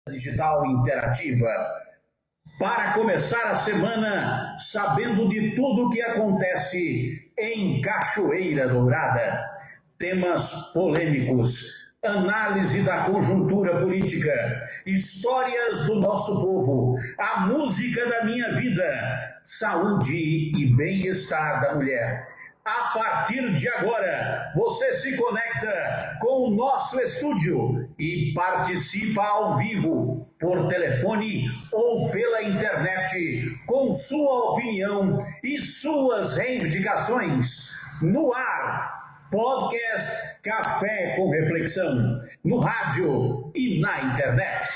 digital interativa. Para começar a semana sabendo de tudo o que acontece em Cachoeira Dourada. Temas polêmicos, análise da conjuntura política, histórias do nosso povo, a música da minha vida, saúde e bem-estar da mulher. A partir de agora, você se conecta com o nosso estúdio e participa ao vivo, por telefone ou pela internet, com sua opinião e suas reivindicações. No ar, podcast Café com Reflexão, no rádio e na internet.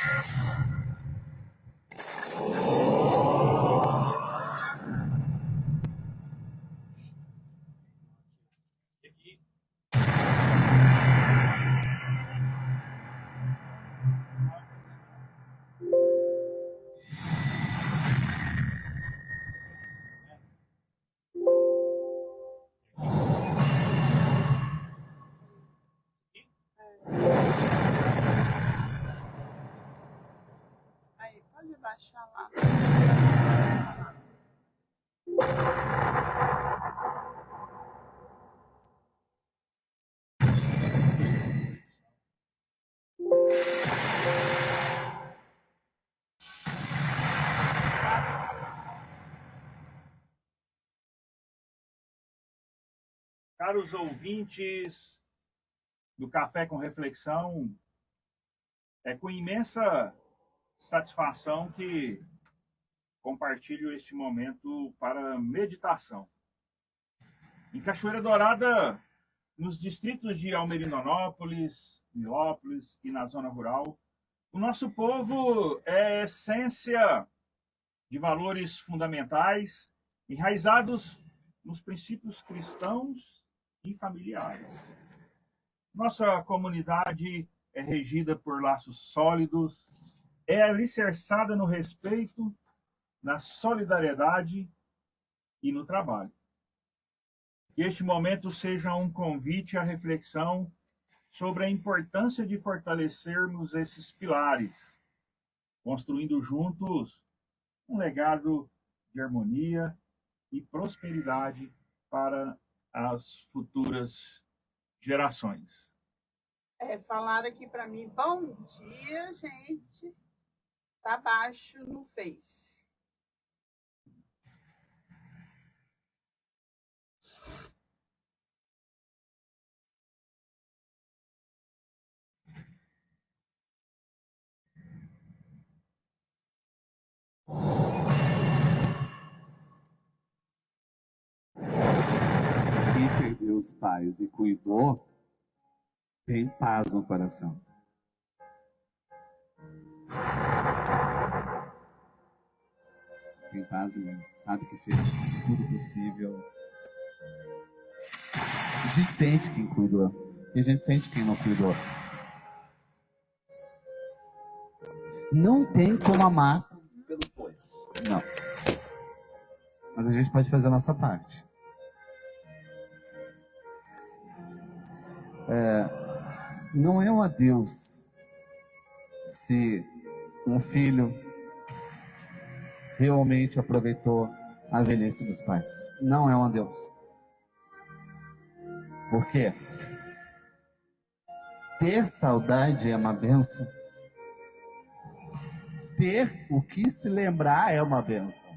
Aí, pode baixar lá. Caros ouvintes do Café com Reflexão, é com imensa satisfação que compartilho este momento para meditação. Em Cachoeira Dourada, nos distritos de Almerinópolis, Nilópolis e na zona rural, o nosso povo é a essência de valores fundamentais enraizados nos princípios cristãos e familiares. Nossa comunidade é regida por laços sólidos, é alicerçada no respeito, na solidariedade e no trabalho. Que este momento seja um convite à reflexão sobre a importância de fortalecermos esses pilares, construindo juntos um legado de harmonia e prosperidade para as futuras gerações. Falaram aqui para mim, bom dia, gente. Tá baixo no Face. Quem perdeu os pais e cuidou, tem paz no coração. Tem paz e sabe que fez tudo possível. A gente sente quem cuidou e a gente sente quem não cuidou. Não tem como amar pelos dois. Não. Mas a gente pode fazer a nossa parte. Não é um adeus se um filho realmente aproveitou a velhice dos pais. Não é um adeus. Por quê? Ter saudade é uma bênção. Ter o que se lembrar é uma bênção.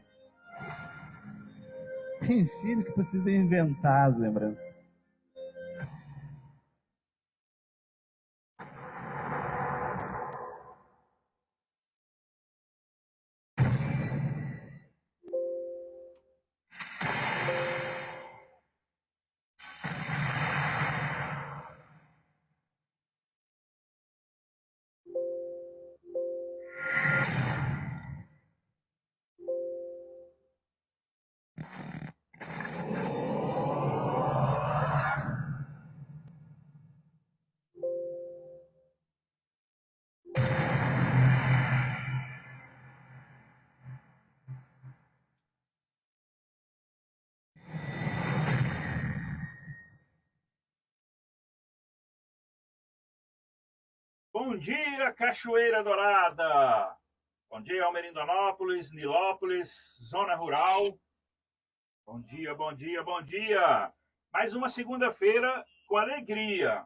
Tem filho que precisa inventar as lembranças. Bom dia, Cachoeira Dourada! Bom dia, Almerindonópolis, Nilópolis, Zona Rural. Bom dia, bom dia, bom dia! Mais uma segunda-feira com alegria.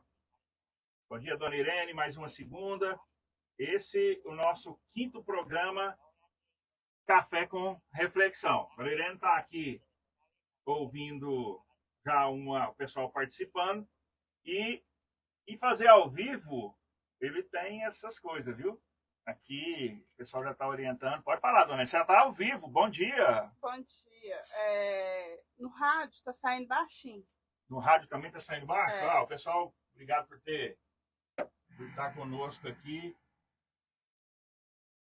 Bom dia, Dona Irene, mais uma segunda. Esse é o nosso 5º programa Café com Reflexão. A Dona Irene está aqui ouvindo já o pessoal participando. E fazer ao vivo, ele tem essas coisas, viu? Aqui, o pessoal já está orientando. Pode falar, dona, você já está ao vivo. Bom dia. Bom dia. No rádio está saindo baixinho. No rádio também está saindo baixo? É. O pessoal, obrigado por estar conosco aqui.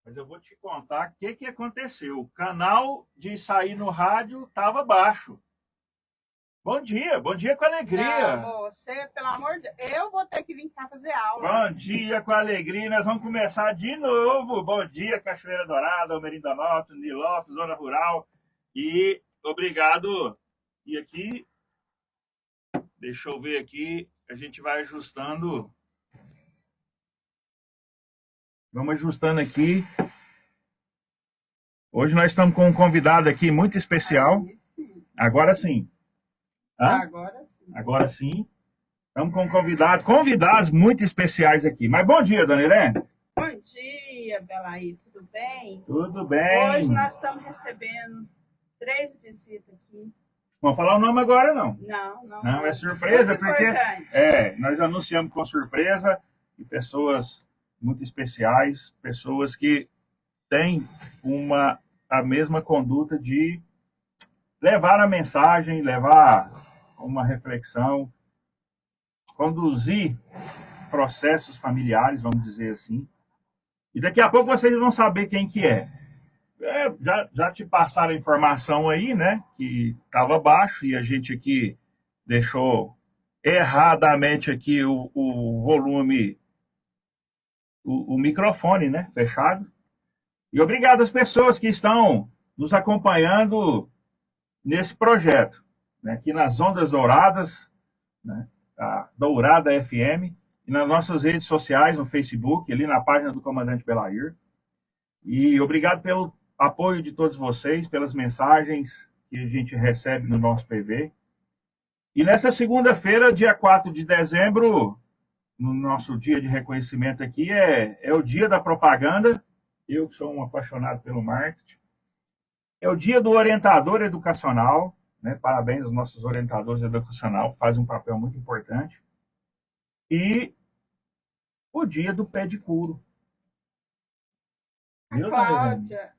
Mas eu vou te contar o que aconteceu. O canal de sair no rádio estava baixo. Bom dia com alegria. Não, você, pelo amor de Deus, eu vou ter que vir cá fazer aula. Bom dia com alegria, nós vamos começar de novo. Bom dia, Cachoeira Dourada, Almerindonópolis, Nilópolis, Zona Rural. E obrigado. E aqui, deixa eu ver aqui, a gente vai ajustando. Vamos ajustando aqui. Hoje nós estamos com um convidado aqui muito especial. Agora sim. Agora sim. Estamos com convidados muito especiais aqui. Mas bom dia, dona Irene. Bom dia, Belaí. Tudo bem? Tudo bem. Hoje nós estamos recebendo 3 visitas aqui. Vamos falar o nome agora, não? Não, é surpresa, muito porque importante. Nós anunciamos com surpresa e pessoas muito especiais, pessoas que têm a mesma conduta de levar a mensagem, levar uma reflexão, conduzir processos familiares, vamos dizer assim. E daqui a pouco vocês vão saber quem que é. Já te passaram a informação aí, né? Que estava baixo e a gente aqui deixou erradamente aqui o volume, o microfone, né? Fechado. E obrigado às pessoas que estão nos acompanhando nesse projeto, né? Aqui nas Ondas Douradas, né? A Dourada FM, e nas nossas redes sociais, no Facebook, ali na página do Comandante Belair. E obrigado pelo apoio de todos vocês, pelas mensagens que a gente recebe no nosso PV. E nessa segunda-feira, dia 4 de dezembro, no nosso dia de reconhecimento aqui, é o dia da propaganda. Eu que sou um apaixonado pelo marketing. É o dia do orientador educacional, né? Parabéns aos nossos orientadores educacionais, fazem um papel muito importante. E o dia do pé de couro. A Cláudia.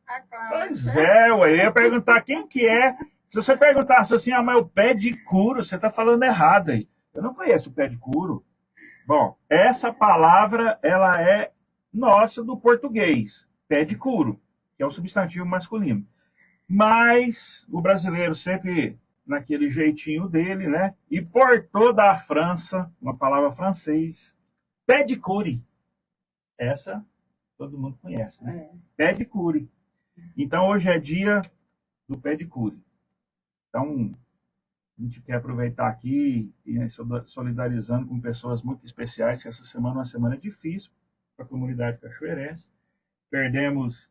Pois é, eu ia perguntar quem que é. Se você perguntasse assim, mas o pé de couro, você está falando errado aí. Eu não conheço o pé de couro. Bom, essa palavra, ela é nossa do português. Pé de couro, que é o substantivo masculino. Mas o brasileiro sempre naquele jeitinho dele, né? Importou da França, uma palavra francês, pé de coure. Essa todo mundo conhece, né? Pé de coure. Então hoje é dia do pé de coure. Então a gente quer aproveitar aqui e solidarizando com pessoas muito especiais, que essa semana é uma semana difícil para a comunidade cachoeirense. Perdemos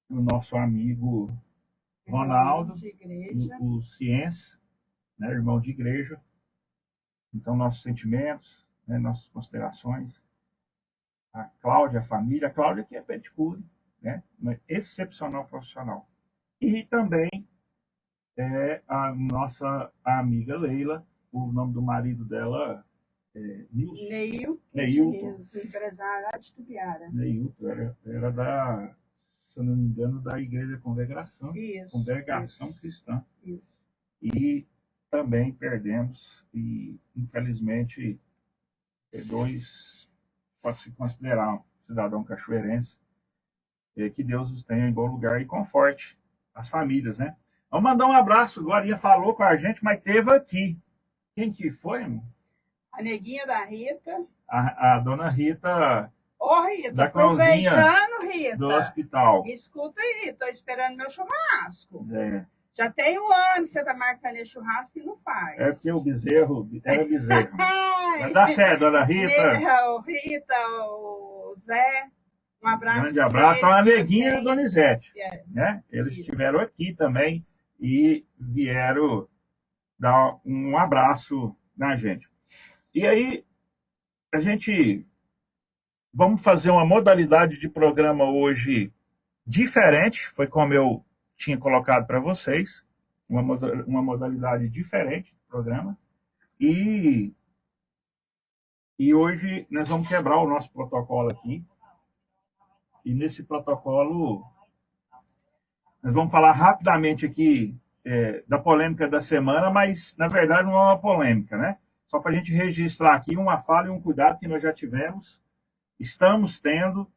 o nosso amigo Ronaldo, o Ciência, né, irmão de igreja. Então, nossos sentimentos, né, nossas considerações. A Cláudia, a família. A Cláudia que é pé de couro, né, uma excepcional profissional. E também a nossa amiga Leila, o nome do marido dela é Neilton. Empresário lá de Tubiara. Neilton, era da, se eu não me engano, da Igreja Congregação Cristã. Isso. E também perdemos, e infelizmente, dois, pode-se considerar um cidadão cachoeirense, que Deus os tenha em bom lugar e conforte as famílias, né? Vamos mandar um abraço, agora ia falou com a gente, mas teve aqui. Quem que foi, irmão? A neguinha da Rita. A dona Rita. Ô, Rita, da Cãozinha aproveitando, Rita. Do hospital. Escuta aí, tô esperando meu churrasco. Já tem um ano que você está marcando esse churrasco e não faz. É porque o bezerro era bezerro. Vai dar certo, dona Rita. O Rita, o Zé, um abraço. Grande abraço. Então, a Neguinha e a Donizete. Né? Eles Isso. estiveram aqui também e vieram dar um abraço na gente. E aí, a gente... Vamos fazer uma modalidade de programa hoje diferente, foi como eu tinha colocado para vocês, uma modalidade diferente do programa. E hoje nós vamos quebrar o nosso protocolo aqui. E nesse protocolo, nós vamos falar rapidamente aqui da polêmica da semana, mas na verdade não é uma polêmica, né? Só para a gente registrar aqui uma fala e um cuidado que nós já tivemos, estamos tendo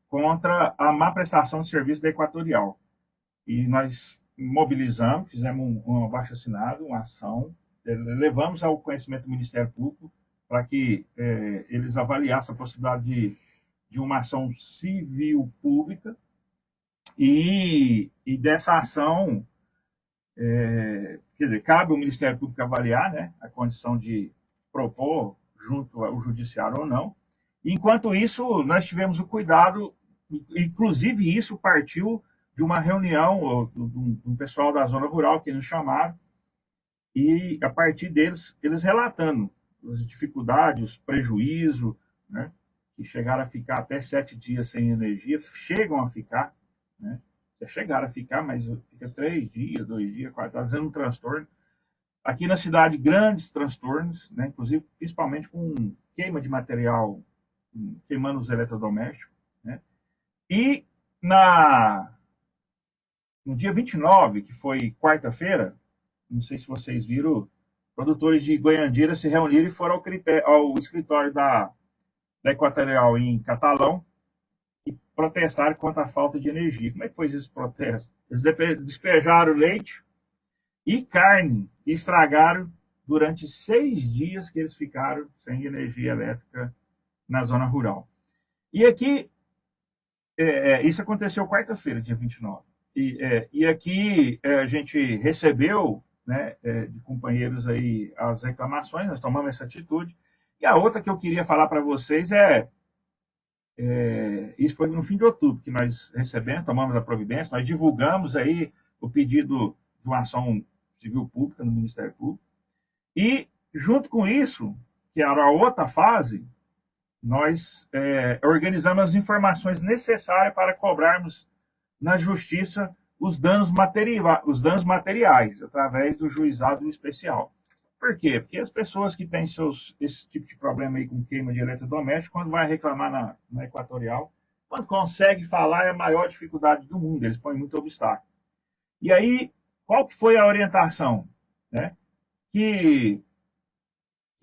contra a má prestação de serviço da Equatorial. E nós mobilizamos, fizemos um abaixo-assinado, uma ação, levamos ao conhecimento do Ministério Público para que eles avaliassem a possibilidade de uma ação civil pública e dessa ação, quer dizer, cabe ao Ministério Público avaliar, né, a condição de propor junto ao Judiciário ou não. Enquanto isso, nós tivemos o cuidado, inclusive isso partiu de uma reunião do pessoal da zona rural que nos chamaram, e a partir deles, eles relatando as dificuldades, os prejuízos, né, que chegaram a ficar até 7 dias sem energia, chegam a ficar, né, chegaram a ficar, mas fica 3 dias, 2 dias, 4, está fazendo um transtorno. Aqui na cidade, grandes transtornos, né, inclusive, principalmente com queima de material, queimando os eletrodomésticos, né? E no dia 29, que foi quarta-feira, não sei se vocês viram, produtores de Goiandira se reuniram e foram ao escritório da Equatorial em Catalão e protestaram contra a falta de energia. Como é que foi esse protesto? Eles despejaram leite e carne e estragaram durante 6 dias que eles ficaram sem energia elétrica na zona rural. E aqui, isso aconteceu quarta-feira, dia 29. E aqui a gente recebeu, né, de companheiros aí as reclamações, nós tomamos essa atitude. E a outra que eu queria falar para vocês isso foi no fim de outubro que nós recebemos, tomamos a providência, nós divulgamos aí o pedido de uma ação civil pública no Ministério Público. E, junto com isso, que era a outra fase, nós organizamos as informações necessárias para cobrarmos na justiça os danos materiais, através do juizado especial. Por quê? Porque as pessoas que têm esse tipo de problema aí com queima de eletrodoméstico, quando vai reclamar na Equatorial, quando consegue falar, é a maior dificuldade do mundo, eles põem muito obstáculo. E aí, qual que foi a orientação? Né? Que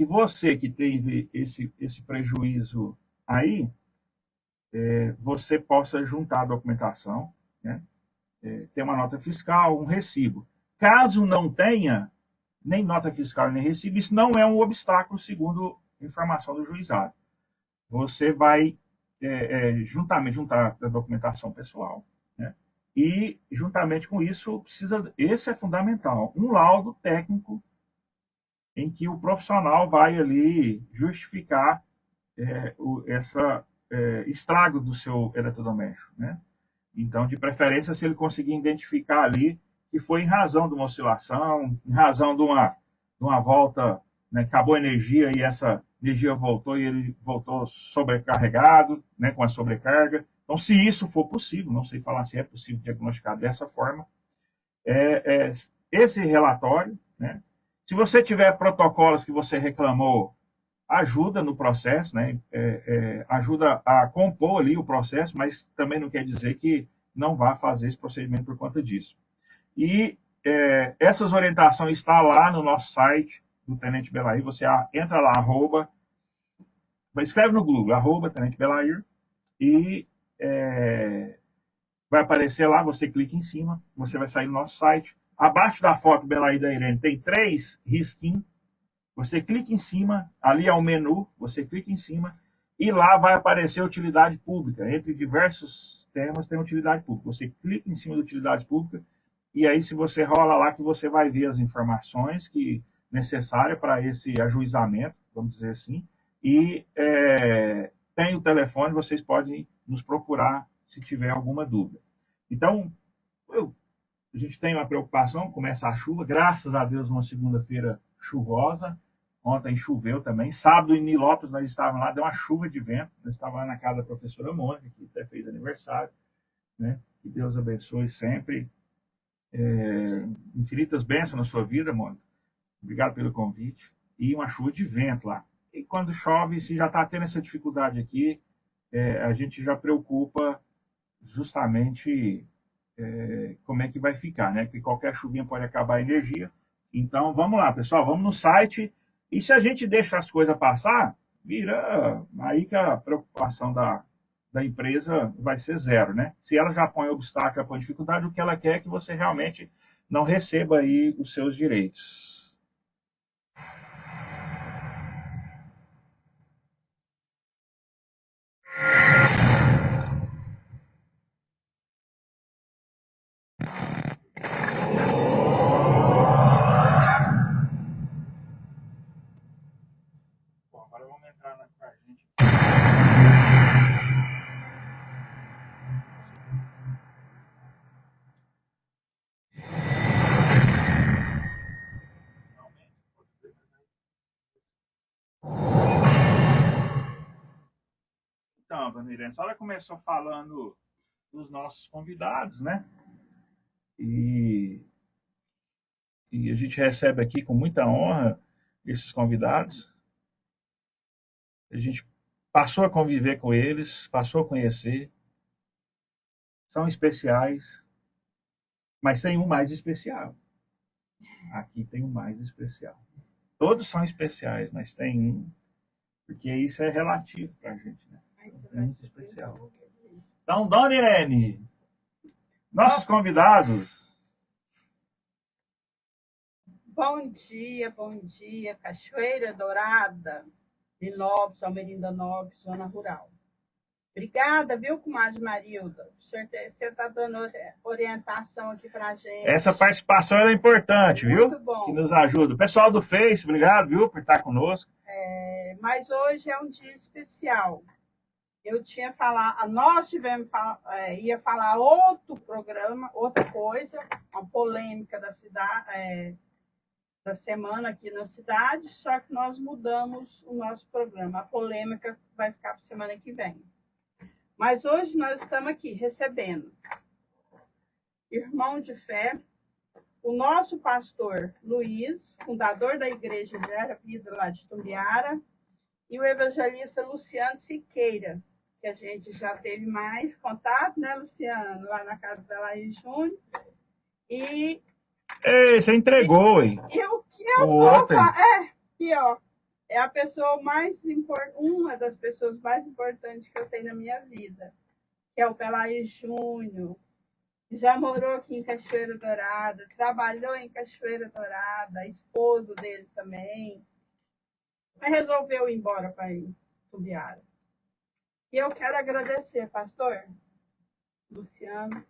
você que teve esse prejuízo aí, você possa juntar a documentação, né? Ter uma nota fiscal, um recibo. Caso não tenha nem nota fiscal nem recibo, isso não é um obstáculo, segundo informação do juizado. Você vai juntar a documentação pessoal, né? E, juntamente com isso, esse é fundamental, um laudo técnico em que o profissional vai ali justificar estrago do seu eletrodoméstico, né? Então, de preferência, se ele conseguir identificar ali que foi em razão de uma oscilação, em razão de uma volta, né, acabou a energia e essa energia voltou e ele voltou sobrecarregado, né, com a sobrecarga. Então, se isso for possível, não sei falar se é possível diagnosticar dessa forma, esse relatório, né? Se você tiver protocolos que você reclamou, ajuda no processo, né? Ajuda a compor ali o processo, mas também não quer dizer que não vá fazer esse procedimento por conta disso. E essas orientações estão lá no nosso site do Tenente Belair. Você entra lá, escreve no Google, Tenente Belair, e vai aparecer lá, você clica em cima, você vai sair no nosso site. Abaixo da foto Belair da Irene tem 3 risquinhos. Você clica em cima, ali é o menu, você clica em cima, e lá vai aparecer utilidade pública. Entre diversos temas tem utilidade pública. Você clica em cima da utilidade pública e aí se você rola lá que você vai ver as informações que necessárias para esse ajuizamento, vamos dizer assim, e tem o telefone, vocês podem nos procurar se tiver alguma dúvida. Então, a gente tem uma preocupação, começa a chuva, graças a Deus, uma segunda-feira chuvosa. Ontem choveu também. Sábado, em Nilópolis, nós estávamos lá, deu uma chuva de vento. Nós estávamos lá na casa da professora Mônica, que até fez aniversário. Né? Que Deus abençoe sempre. Infinitas bênçãos na sua vida, Mônica. Obrigado pelo convite. E uma chuva de vento lá. E quando chove, se já está tendo essa dificuldade aqui, a gente já preocupa justamente como é que vai ficar, né? Porque qualquer chuvinha pode acabar a energia. Então, vamos lá, pessoal, vamos no site. E se a gente deixa as coisas passar, vira aí que a preocupação da empresa vai ser zero, né? Se ela já põe obstáculo, põe dificuldade, o que ela quer é que você realmente não receba aí os seus direitos. Bom, agora vamos entrar na parte. Então, dona Irene, a senhora começou falando dos nossos convidados, né? E a gente recebe aqui com muita honra esses convidados. A gente passou a conviver com eles, passou a conhecer. São especiais, mas tem um mais especial. Aqui tem um mais especial. Todos são especiais, mas tem um, porque isso é relativo para a gente, né? É muito especial. Então, dona Irene, nossos convidados. Bom dia, Cachoeira Dourada, Nilópolis, Almerindanópolis, zona rural. Obrigada, viu, comadre Marilda? Você está dando orientação aqui para a gente. Essa participação é importante, viu? Muito bom. Que nos ajuda. O pessoal do Face, obrigado, viu, por estar conosco. Mas hoje é um dia especial. Eu tinha falado, nós ia falar outro programa, outra coisa, uma polêmica da cidade, da semana aqui na cidade, só que nós mudamos o nosso programa. A polêmica vai ficar para a semana que vem. Mas hoje nós estamos aqui recebendo irmão de fé, o nosso pastor Luiz, fundador da Igreja Gera Vida lá de Tumbiara, e o evangelista Luciano Siqueira, que a gente já teve mais contato, né, Luciano? Lá na casa da Laís Júnior. Ei, você entregou, hein? Pior. É a pessoa mais importante, uma das pessoas mais importantes que eu tenho na minha vida, que é o Pelaí Júnior. Já morou aqui em Cachoeira Dourada, trabalhou em Cachoeira Dourada, esposo dele também. Mas resolveu ir embora para Tumbiara. E eu quero agradecer, pastor Luciano,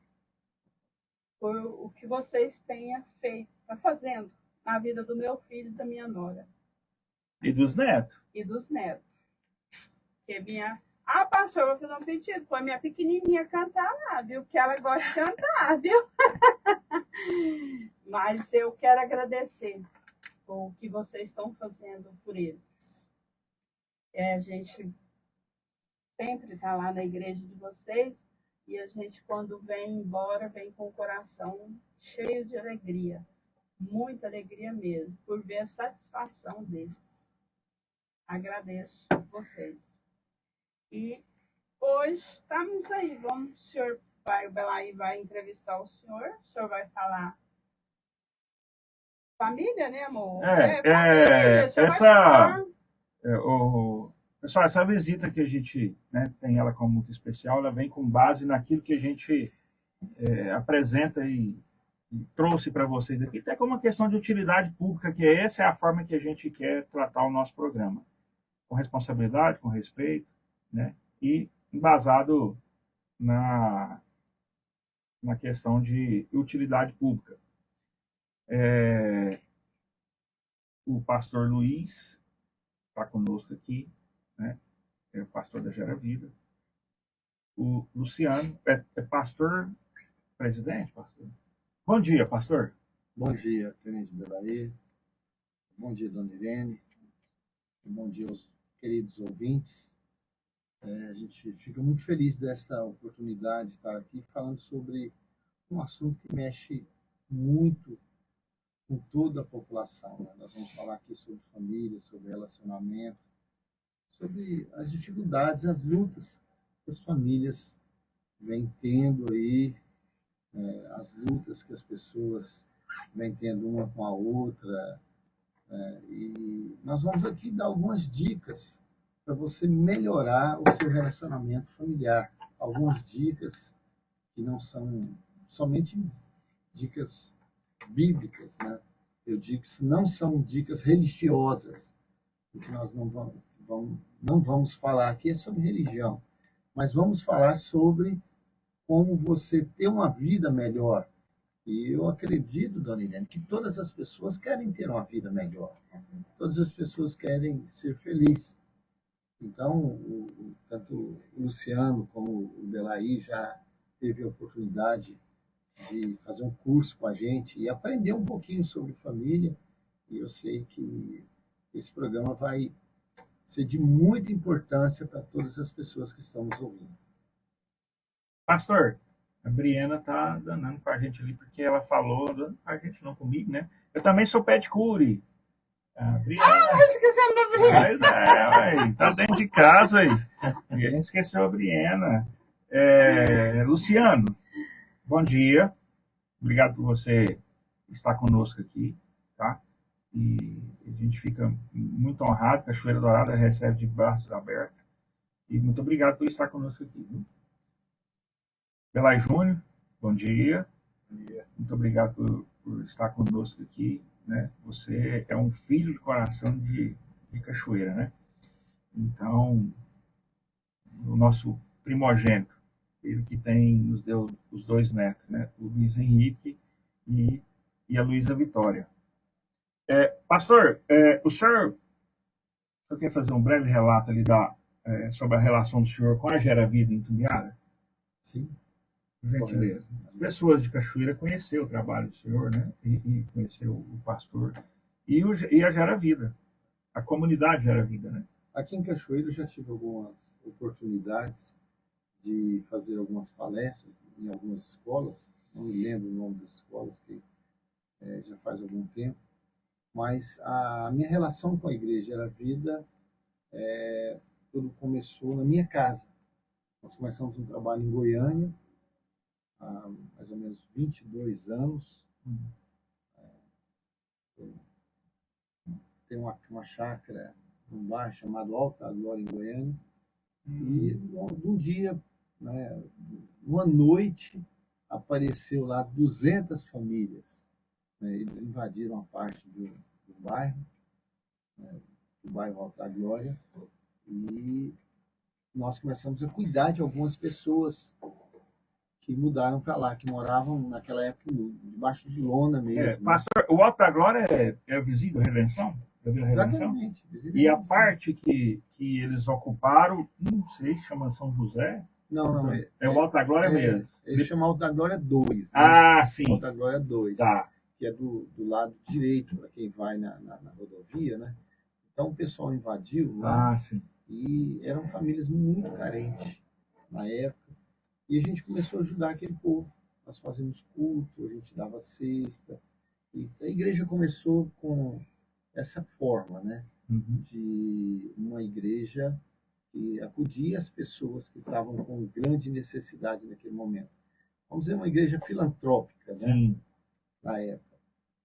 por o que vocês tenham feito, está fazendo na vida do meu filho e da minha nora. E dos netos. E dos netos. Que minha... pastor, eu vou fazer um pedido. Põe minha pequenininha cantar lá, viu? Que ela gosta de cantar, viu? Mas eu quero agradecer o que vocês estão fazendo por eles. A gente sempre está lá na igreja de vocês e a gente, quando vem embora, vem com o coração cheio de alegria. Muita alegria mesmo, por ver a satisfação deles. Agradeço vocês. E hoje estamos aí. O senhor o Belaí vai entrevistar o senhor vai falar. Família, né, amor? Pessoal, essa visita que a gente, né, tem ela como muito especial, ela vem com base naquilo que a gente apresenta e trouxe para vocês aqui, até como uma questão de utilidade pública, que essa é a forma que a gente quer tratar o nosso programa. Com responsabilidade, com respeito, né? E embasado na questão de utilidade pública. O pastor Luiz está conosco aqui, né? É o pastor da Gera Vida. O Luciano é pastor presidente, pastor? Bom dia, pastor. Bom dia, Tenente Belair. Bom dia, dona Irene. Bom dia aos queridos ouvintes. A gente fica muito feliz desta oportunidade de estar aqui falando sobre um assunto que mexe muito com toda a população, né? Nós vamos falar aqui sobre família, sobre relacionamento, sobre as dificuldades, as lutas que as famílias vêm tendo aí, as lutas que as pessoas vêm tendo uma com a outra. E nós vamos aqui dar algumas dicas para você melhorar o seu relacionamento familiar. Algumas dicas que não são somente dicas bíblicas, né? Eu digo que não são dicas religiosas, porque nós não vamos falar aqui sobre religião, mas vamos falar sobre como você ter uma vida melhor. E eu acredito, dona Irene, que todas as pessoas querem ter uma vida melhor. Todas as pessoas querem ser felizes. Então, tanto o Luciano como o Belaí já teve a oportunidade de fazer um curso com a gente e aprender um pouquinho sobre família. E eu sei que esse programa vai ser de muita importância para todas as pessoas que estão nos ouvindo. Pastor, a Briana tá danando para a gente ali, porque ela falou, dando para a gente não comigo, né? Eu também sou pedicure. A Briana... esquecendo da Briana. Tá dentro de casa aí. E a gente esqueceu a Briana. Luciano, bom dia. Obrigado por você estar conosco aqui, tá? E a gente fica muito honrado. Cachoeira Dourada recebe de braços abertos. E muito obrigado por estar conosco aqui, viu? Belay Júnior, bom dia. Muito obrigado por estar conosco aqui, né? Você é um filho de coração de Cachoeira, né? Então, o nosso primogênito, ele que nos deu os 2 netos, né? O Luiz Henrique e a Luísa Vitória. Pastor, o senhor quer fazer um breve relato ali sobre a relação do senhor com a Gera Vida em Tumbiara? Sim. Por gentileza. As pessoas de Cachoeira conheceram o trabalho do senhor, né? E conheceu o pastor e a Gera Vida, a comunidade Gera Vida, né? Aqui em Cachoeira eu já tive algumas oportunidades de fazer algumas palestras em algumas escolas. Não me lembro o nome das escolas, que já faz algum tempo. Mas a minha relação com a Igreja Gera Vida, tudo começou na minha casa. Nós começamos um trabalho em Goiânia, há mais ou menos 22 anos. Tem uma chácara, um bairro chamado Alta Glória, em Goiânia. E um dia, né, uma noite, apareceu lá 200 famílias. Né? Eles invadiram a parte do bairro, né, do bairro Alta Glória, e nós começamos a cuidar de algumas pessoas que mudaram para lá, que moravam naquela época debaixo de lona mesmo. Pastor, o Alta Glória é vizinho da Redenção? Da Vila Redenção? Exatamente. E a parte que eles ocuparam, não sei se chama São José? Não. É o Alta Glória mesmo. Ele chama Alta Glória 2. Né? Ah, sim. Alta Glória 2. Tá. Que é do lado direito, para quem vai na rodovia, né? Então o pessoal invadiu lá. Ah, sim. E eram famílias muito carentes na época. E a gente começou a ajudar aquele povo. Nós fazíamos culto, a gente dava cesta. E a igreja começou com essa forma, né? De uma igreja que acudia as pessoas que estavam com grande necessidade naquele momento. Vamos dizer, uma igreja filantrópica, né? Sim. Na época.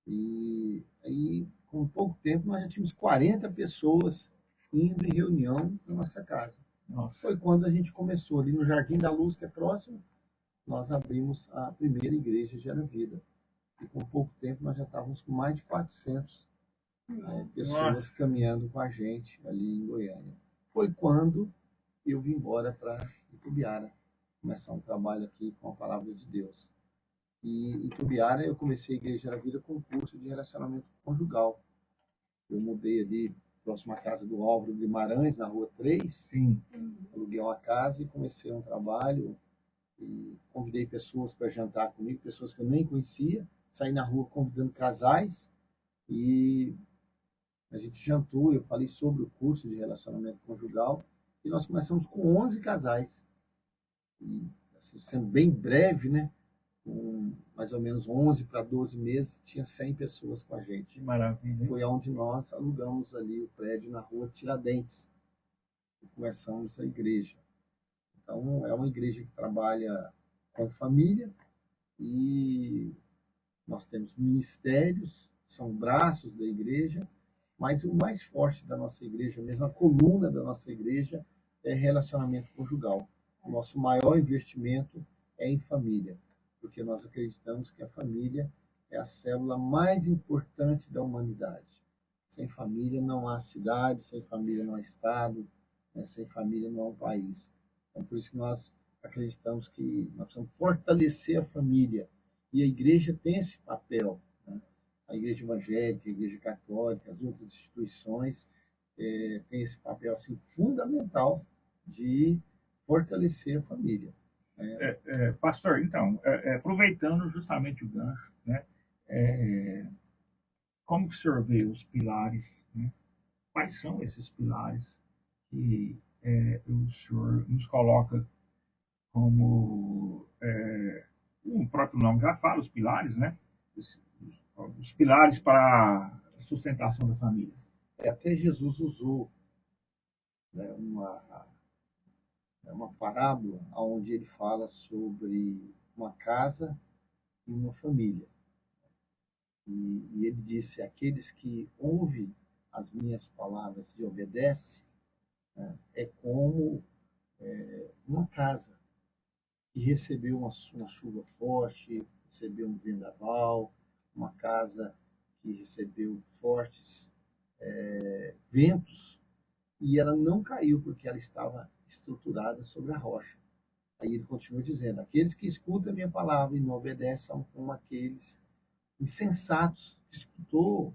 E aí, com pouco tempo, nós já tínhamos 40 pessoas indo em reunião na nossa casa. Nossa. Foi quando a gente começou ali no Jardim da Luz, que é próximo, nós abrimos a primeira igreja Gera Vida. E com pouco tempo nós já estávamos com mais de 400 pessoas caminhando com a gente ali em Goiânia. Foi quando eu vim embora para Itubiara, começar um trabalho aqui com a Palavra de Deus. E em Tubiara eu comecei a Igreja da Vida com um curso de relacionamento conjugal. Eu mudei ali próximo à casa do Álvaro Guimarães, na Rua 3. Sim. Aluguei uma casa e comecei um trabalho. E convidei pessoas para jantar comigo, pessoas que eu nem conhecia. Saí na rua convidando casais. E a gente jantou, eu falei sobre o curso de relacionamento conjugal. E nós começamos com 11 casais. E, assim, sendo bem breve, né? Com mais ou menos 11 para 12 meses, tinha 100 pessoas com a gente. Que maravilha. Foi onde nós alugamos ali o prédio na rua Tiradentes. E começamos a igreja. Então, é uma igreja que trabalha com família e nós temos ministérios, são braços da igreja, mas o mais forte da nossa igreja, mesmo a coluna da nossa igreja, é relacionamento conjugal. O nosso maior investimento é em família, porque nós acreditamos que a família é a célula mais importante da humanidade. Sem família não há cidade, sem família não há estado, né? Sem família não há um país. Então, por isso que nós acreditamos que nós precisamos fortalecer a família. E a igreja tem esse papel, né? A igreja evangélica, a igreja católica, as outras instituições têm esse papel assim, fundamental de fortalecer a família. Pastor, então, aproveitando justamente o gancho, né? Como que o senhor vê os pilares, né? Quais são esses pilares que o senhor nos coloca como o próprio nome já fala, os pilares, né? Os pilares para a sustentação da família. Até Jesus usou, né, uma parábola onde ele fala sobre uma casa e uma família. E ele disse: aqueles que ouvem as minhas palavras e obedecem, né, é como uma casa que recebeu uma chuva forte, recebeu um vendaval, uma casa que recebeu fortes ventos, e ela não caiu porque ela estava estruturada sobre a rocha. Aí ele continua dizendo: aqueles que escutam a minha palavra e não obedecem são como aqueles insensatos que escutou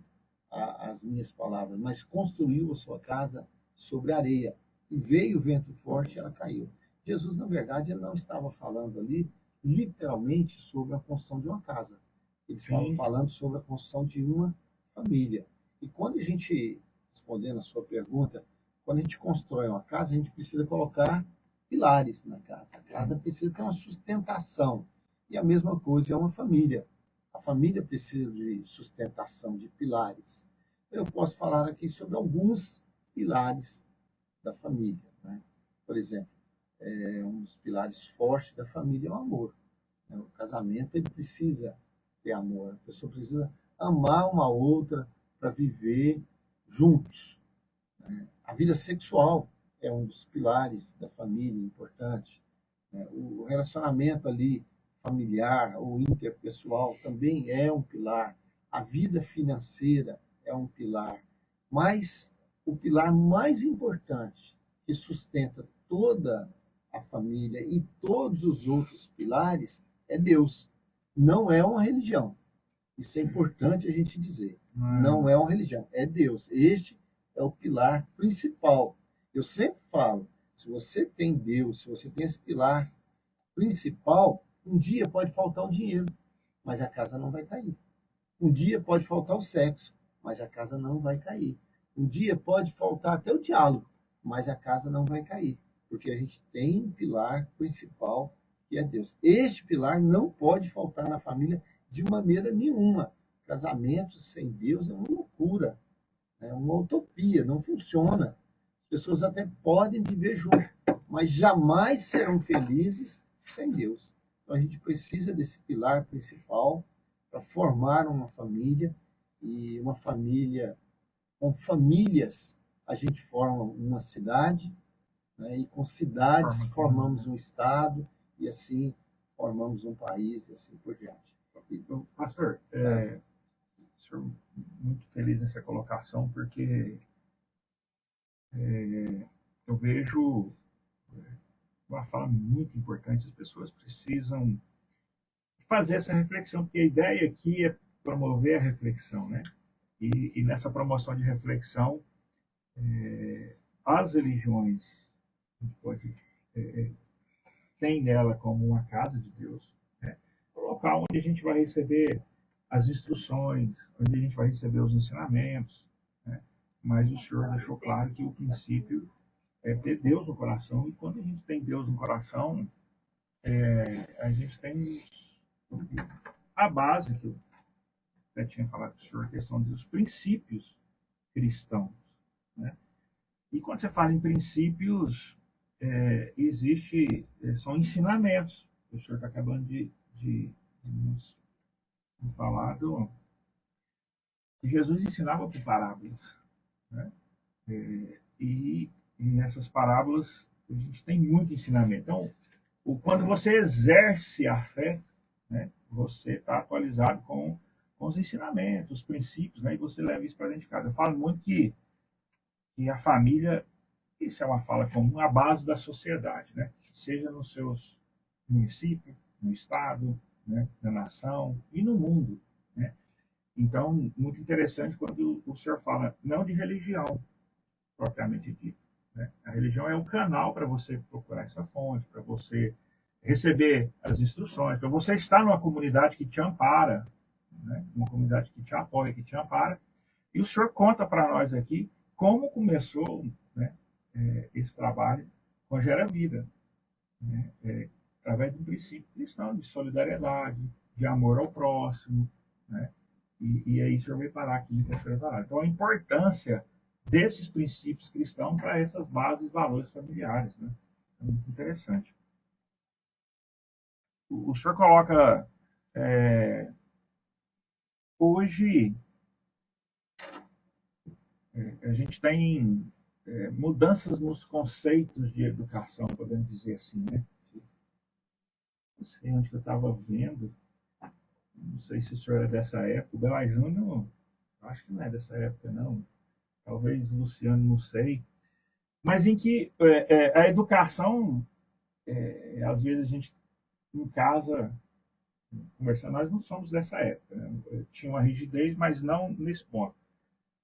as minhas palavras, mas construiu a sua casa sobre areia. E veio o vento forte e ela caiu. Jesus, na verdade, ele não estava falando ali literalmente sobre a construção de uma casa. Ele estava falando sobre a construção de uma família. E quando a gente, respondendo a sua pergunta, quando a gente constrói uma casa, a gente precisa colocar pilares na casa. A casa precisa ter uma sustentação. E a mesma coisa é uma família. A família precisa de sustentação, de pilares. Eu posso falar aqui sobre alguns pilares da família, né? Por exemplo, um dos pilares fortes da família é o amor, né? O casamento, ele precisa ter amor. A pessoa precisa amar uma outra para viver juntos, né? A vida sexual é um dos pilares da família importante, né? O relacionamento ali familiar ou interpessoal também é um pilar. A vida financeira é um pilar. Mas o pilar mais importante que sustenta toda a família e todos os outros pilares é Deus. Não é uma religião. Isso é importante a gente dizer. Não é uma religião, é Deus. Este é o pilar principal. Eu sempre falo, se você tem Deus, se você tem esse pilar principal, um dia pode faltar o dinheiro, mas a casa não vai cair. Um dia pode faltar o sexo, mas a casa não vai cair. Um dia pode faltar até o diálogo, mas a casa não vai cair, porque a gente tem um pilar principal que é Deus. Este pilar não pode faltar na família de maneira nenhuma. Casamento sem Deus é uma loucura, é uma utopia, não funciona. As pessoas até podem viver juntas, mas jamais serão felizes sem Deus. Então a gente precisa desse pilar principal para formar uma família, e uma família, com famílias, a gente forma uma cidade, né? E com cidades formamos um estado, e assim formamos um país, e assim por diante. Então, pastor, senhor, muito feliz nessa colocação, porque eu vejo uma fala muito importante: as pessoas precisam fazer essa reflexão, porque a ideia aqui é promover a reflexão, né? E nessa promoção de reflexão, as religiões, a gente pode tem nela como uma casa de Deus, né? Um local onde a gente vai receber as instruções, onde a gente vai receber os ensinamentos, né? Mas o Senhor deixou claro que o princípio é ter Deus no coração, e quando a gente tem Deus no coração, a gente tem a base que eu até tinha falado com o Senhor, a questão dos princípios cristãos, né? E quando você fala em princípios, são ensinamentos. O senhor está acabando de nos falar que Jesus ensinava por parábolas, né? E nessas parábolas a gente tem muito ensinamento. Então, quando você exerce a fé, né, você está atualizado com os ensinamentos, os princípios, né, e você leva isso para dentro de casa. Eu falo muito que a família, isso é uma fala comum, a base da sociedade, né? Seja nos seus municípios, no estado, né? Na nação e no mundo, né? Então, muito interessante quando o senhor fala não de religião propriamente dita, né? A religião é o canal para você procurar essa fonte, para você receber as instruções, para você estar numa comunidade que te ampara, né? Uma comunidade que te apoia, que te ampara. E o senhor conta para nós aqui como começou, né, esse trabalho com a Gera Vida, né, através de um princípio cristão de solidariedade, de amor ao próximo, né, e aí o senhor veio parar aqui em Cachoeira Dourada. Então, a importância desses princípios cristãos para essas bases e valores familiares, né, é muito interessante. O senhor coloca hoje a gente tem mudanças nos conceitos de educação, podemos dizer assim, né? Não sei onde que eu estava vendo, não sei se o senhor é dessa época, o Belay Júnior, acho que não é dessa época, não. Talvez o Luciano, não sei. Mas em que a educação, às vezes a gente, em casa, conversando, nós não somos dessa época, né? Tinha uma rigidez, mas não nesse ponto.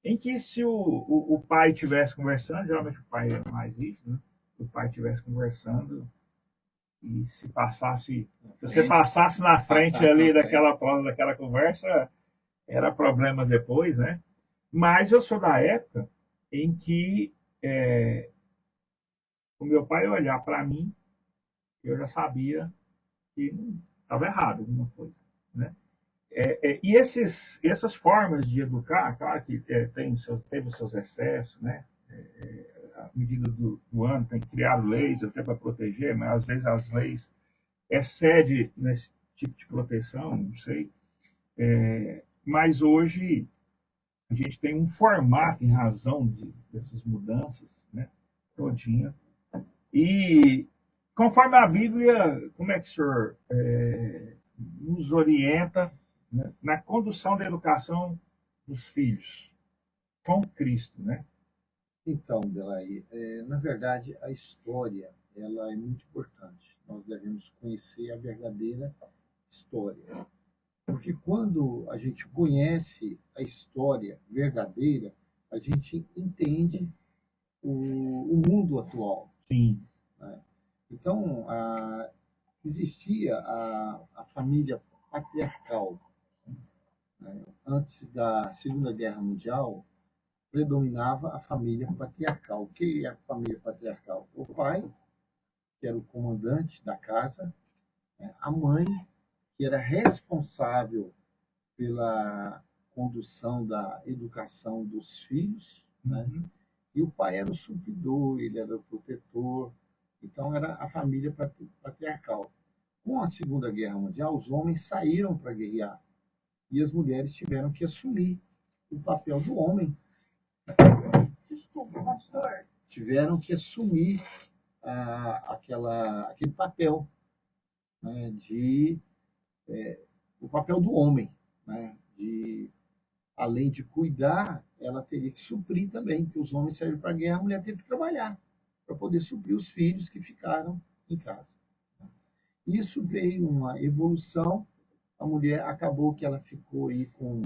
Em que se o pai estivesse conversando, geralmente o pai é mais rígido, né? O pai estivesse conversando e se você passasse na frente ali daquela conversa, era problema depois, né? Mas eu sou da época em que o meu pai olhar para mim, eu já sabia que estava errado alguma coisa, né? E essas formas de educar, claro que teve os seus excessos, né? À medida do ano, tem criado leis até para proteger, mas às vezes as leis excedem nesse tipo de proteção, não sei. Mas hoje a gente tem um formato em razão dessas mudanças, né? Todinha. E conforme a Bíblia, como é que o senhor nos orienta, né, na condução da educação dos filhos com Cristo, né? Então, Belay, na verdade, a história ela é muito importante. Nós devemos conhecer a verdadeira história. Porque quando a gente conhece a história verdadeira, a gente entende o mundo atual. Sim. Né? Então, existia a família patriarcal. Né? Antes da Segunda Guerra Mundial, predominava a família patriarcal. O que é a família patriarcal? O pai, que era o comandante da casa, né? A mãe, que era responsável pela condução da educação dos filhos, né? E o pai era o supridor, ele era o protetor. Então, era a família patriarcal. Com a Segunda Guerra Mundial, os homens saíram para guerrear e as mulheres tiveram que assumir o papel do homem. Desculpa, pastor. Tiveram que assumir aquele papel, né, o papel do homem, né, além de cuidar, ela teria que suprir também, porque os homens saíram para a guerra, a mulher teve que trabalhar para poder suprir os filhos que ficaram em casa. Isso veio uma evolução a mulher acabou que ela ficou aí com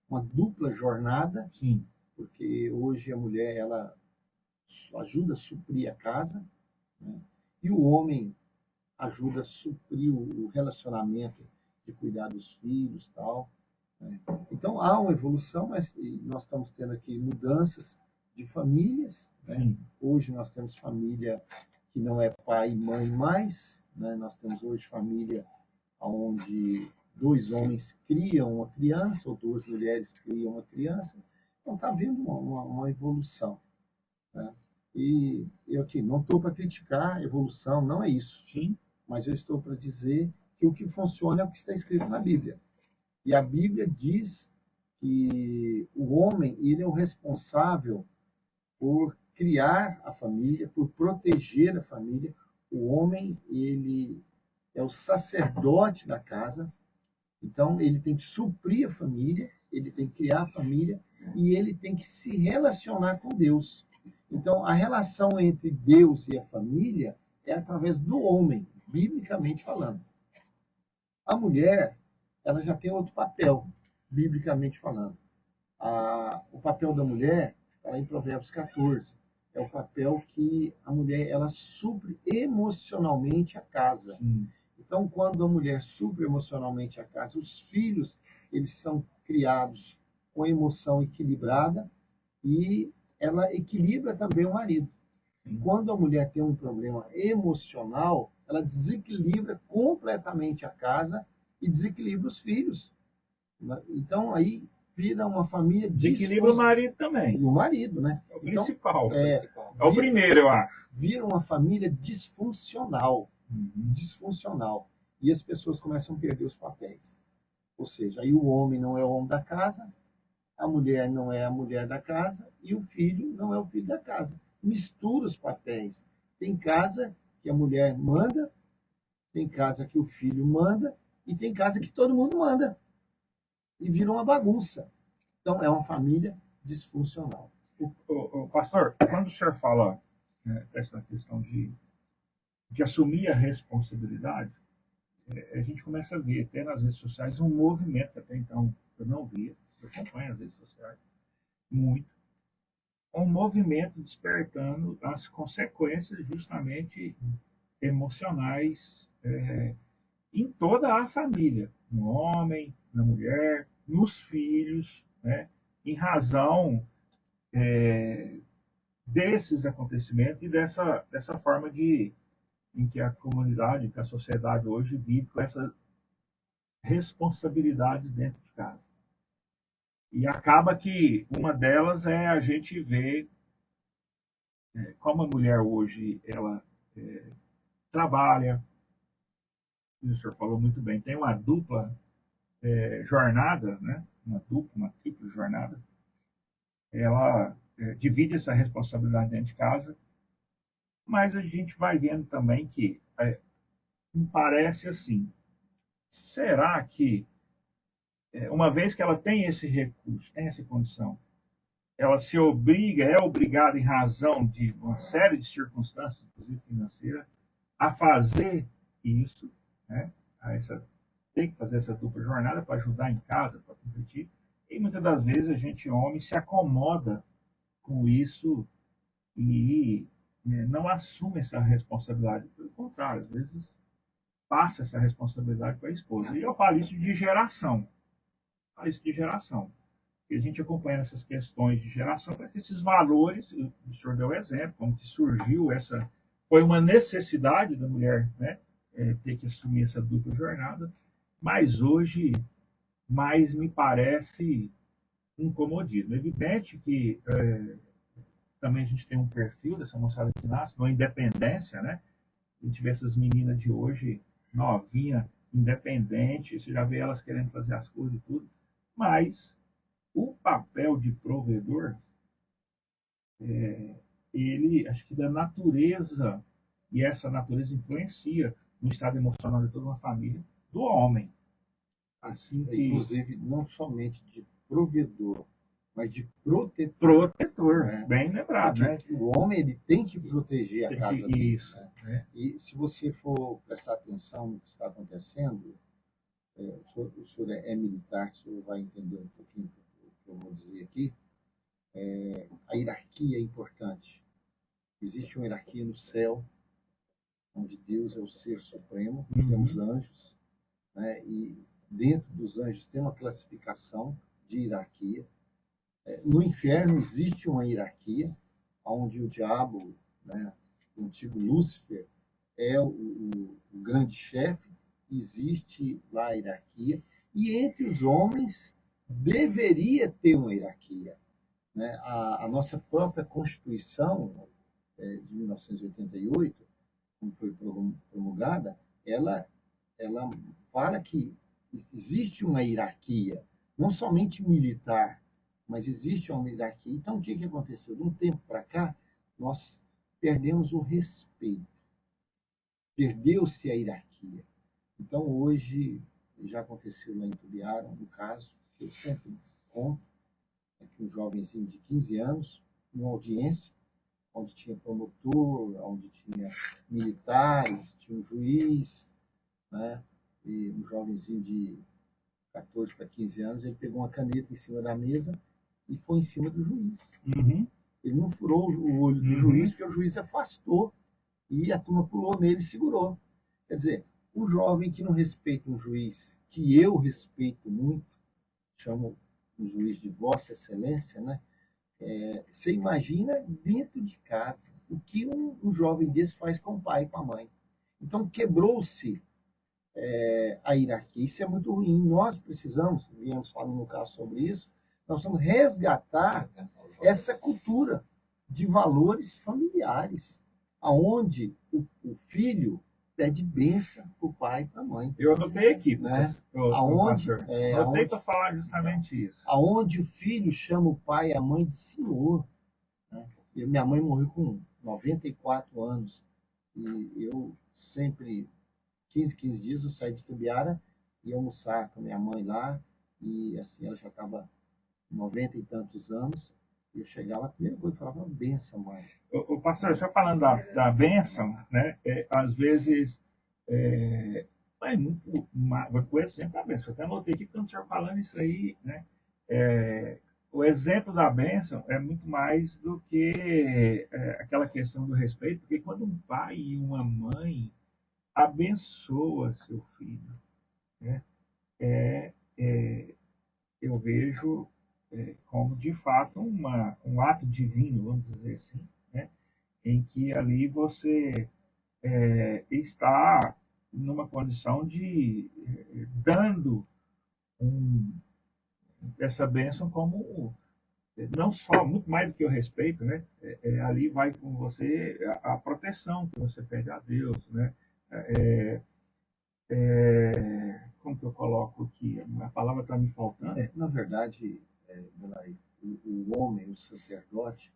uma dupla jornada, Sim. porque hoje a mulher ela ajuda a suprir a casa, né? E o homem ajuda a suprir o relacionamento de cuidar dos filhos, tal, né? Então há uma evolução, mas nós estamos tendo aqui mudanças de famílias, né? Sim. Hoje nós temos família que não é pai e mãe mais, né? Nós temos hoje família onde 2 homens criam uma criança ou 2 mulheres criam uma criança. Então está havendo uma evolução, né? E eu aqui não estou para criticar a evolução, não é isso. Sim. Mas eu estou para dizer que o que funciona é o que está escrito na Bíblia. E a Bíblia diz que o homem ele é o responsável por criar a família, por proteger a família. O homem ele é o sacerdote da casa, então ele tem que suprir a família, ele tem que criar a família e ele tem que se relacionar com Deus. Então a relação entre Deus e a família é através do homem, biblicamente falando. A mulher, ela já tem outro papel, biblicamente falando. O papel da mulher, está em Provérbios 14, é o papel que a mulher ela supre emocionalmente a casa. Sim. Então, quando a mulher supre emocionalmente a casa, os filhos eles são criados com emoção equilibrada e ela equilibra também o marido. Sim. Quando a mulher tem um problema emocional, ela desequilibra completamente a casa e desequilibra os filhos. Então, aí vira uma família Desequilibra o marido também. E o marido, né? É o principal. É o primeiro, eu acho. Vira uma família disfuncional. Disfuncional. E as pessoas começam a perder os papéis. Ou seja, aí o homem não é o homem da casa, a mulher não é a mulher da casa e o filho não é o filho da casa. Mistura os papéis. Tem casa que a mulher manda, tem casa que o filho manda e tem casa que todo mundo manda. E vira uma bagunça. Então é uma família disfuncional. Pastor, quando o senhor fala, né, dessa questão de assumir a responsabilidade, a gente começa a ver até nas redes sociais um movimento que até então eu não via, eu acompanho as redes sociais muito, um movimento despertando as consequências justamente emocionais em toda a família, no homem, na mulher, nos filhos, né, em razão desses acontecimentos e dessa forma em que a comunidade, que a sociedade hoje vive com essas responsabilidades dentro de casa. E acaba que uma delas é a gente ver como a mulher hoje ela trabalha, o senhor falou muito bem, tem uma dupla jornada, né? uma tripla jornada. Ela divide essa responsabilidade dentro de casa, mas a gente vai vendo também que me parece assim, será que uma vez que ela tem esse recurso, tem essa condição, ela é obrigada em razão de uma série de circunstâncias, inclusive financeiras, a fazer isso, né? Tem que fazer essa dupla jornada para ajudar em casa, para competir. E muitas das vezes a gente, homem, se acomoda com isso e não assume essa responsabilidade. Pelo contrário, às vezes passa essa responsabilidade para a esposa. E eu falo isso de geração. E a gente acompanha essas questões de geração, para que esses valores, o senhor deu exemplo, como que surgiu foi uma necessidade da mulher, né, ter que assumir essa dupla jornada, mas hoje mais me parece um comodismo. É evidente que também a gente tem um perfil dessa moçada que nasce, uma independência, né? A gente vê essas meninas de hoje, novinha, independente, você já vê elas querendo fazer as coisas e tudo, mas o papel de provedor, ele, acho que da natureza, e essa natureza influencia no estado emocional de toda uma família, do homem. Assim que... Inclusive, não somente de provedor, mas de protetor. Bem lembrado, né? O homem ele tem que proteger a casa dele. Isso. Né? E se você for prestar atenção no que está acontecendo, o senhor é militar, o senhor vai entender um pouquinho o que eu vou dizer aqui. A hierarquia é importante. Existe uma hierarquia no céu, onde Deus é o ser supremo, temos anjos, né? E dentro dos anjos tem uma classificação de hierarquia. No inferno existe uma hierarquia, onde o diabo, né, o antigo Lúcifer, é o grande chefe, existe lá a hierarquia, e entre os homens deveria ter uma hierarquia, né? A nossa própria Constituição de 1988, quando foi promulgada, ela fala que existe uma hierarquia, não somente militar, mas existe uma hierarquia. Então, o que aconteceu? De um tempo para cá, nós perdemos o respeito, perdeu-se a hierarquia. Então, hoje, já aconteceu lá em Tubiara, um caso que eu sempre conto, que um jovenzinho de 15 anos, numa audiência, onde tinha promotor, onde tinha militares, tinha um juiz, né? E um jovenzinho de 14 para 15 anos, ele pegou uma caneta em cima da mesa e foi em cima do juiz. Ele não furou o olho do juiz, porque o juiz afastou e a turma pulou nele e segurou. Quer dizer, um jovem que não respeita um juiz, que eu respeito muito, chamo o juiz de Vossa Excelência, né? Você imagina dentro de casa o que um jovem desse faz com o pai e com a mãe. Então quebrou-se a hierarquia. Isso é muito ruim. Nós precisamos, viemos falando no caso sobre isso, nós precisamos resgatar essa cultura de valores familiares, aonde o filho pede bênção para o pai e para a mãe. Eu anotei aqui, né? Aonde anotei para falar justamente isso. Aonde o filho chama o pai e a mãe de senhor. Né? Minha mãe morreu com 94 anos. E eu sempre, 15 dias, eu saí de Tubiara e ia almoçar com a minha mãe lá. E assim, ela já estava 90 e tantos anos. E eu chegava, a primeira coisa, eu falava, benção, mãe. O pastor, só falando da bênção, né? Às vezes, muito o exemplo da bênção. Eu até anotei aqui quando o senhor falando isso aí, né? O exemplo da bênção é muito mais do que aquela questão do respeito, porque quando um pai e uma mãe abençoa seu filho, né? Eu vejo como, de fato, um ato divino, vamos dizer assim, né? Em que ali você está numa condição de dando essa bênção como não só, muito mais do que o respeito, né? Ali vai com você a proteção que você pede a Deus, né? Como que eu coloco aqui? A palavra está me faltando. Na verdade, o homem, o sacerdote,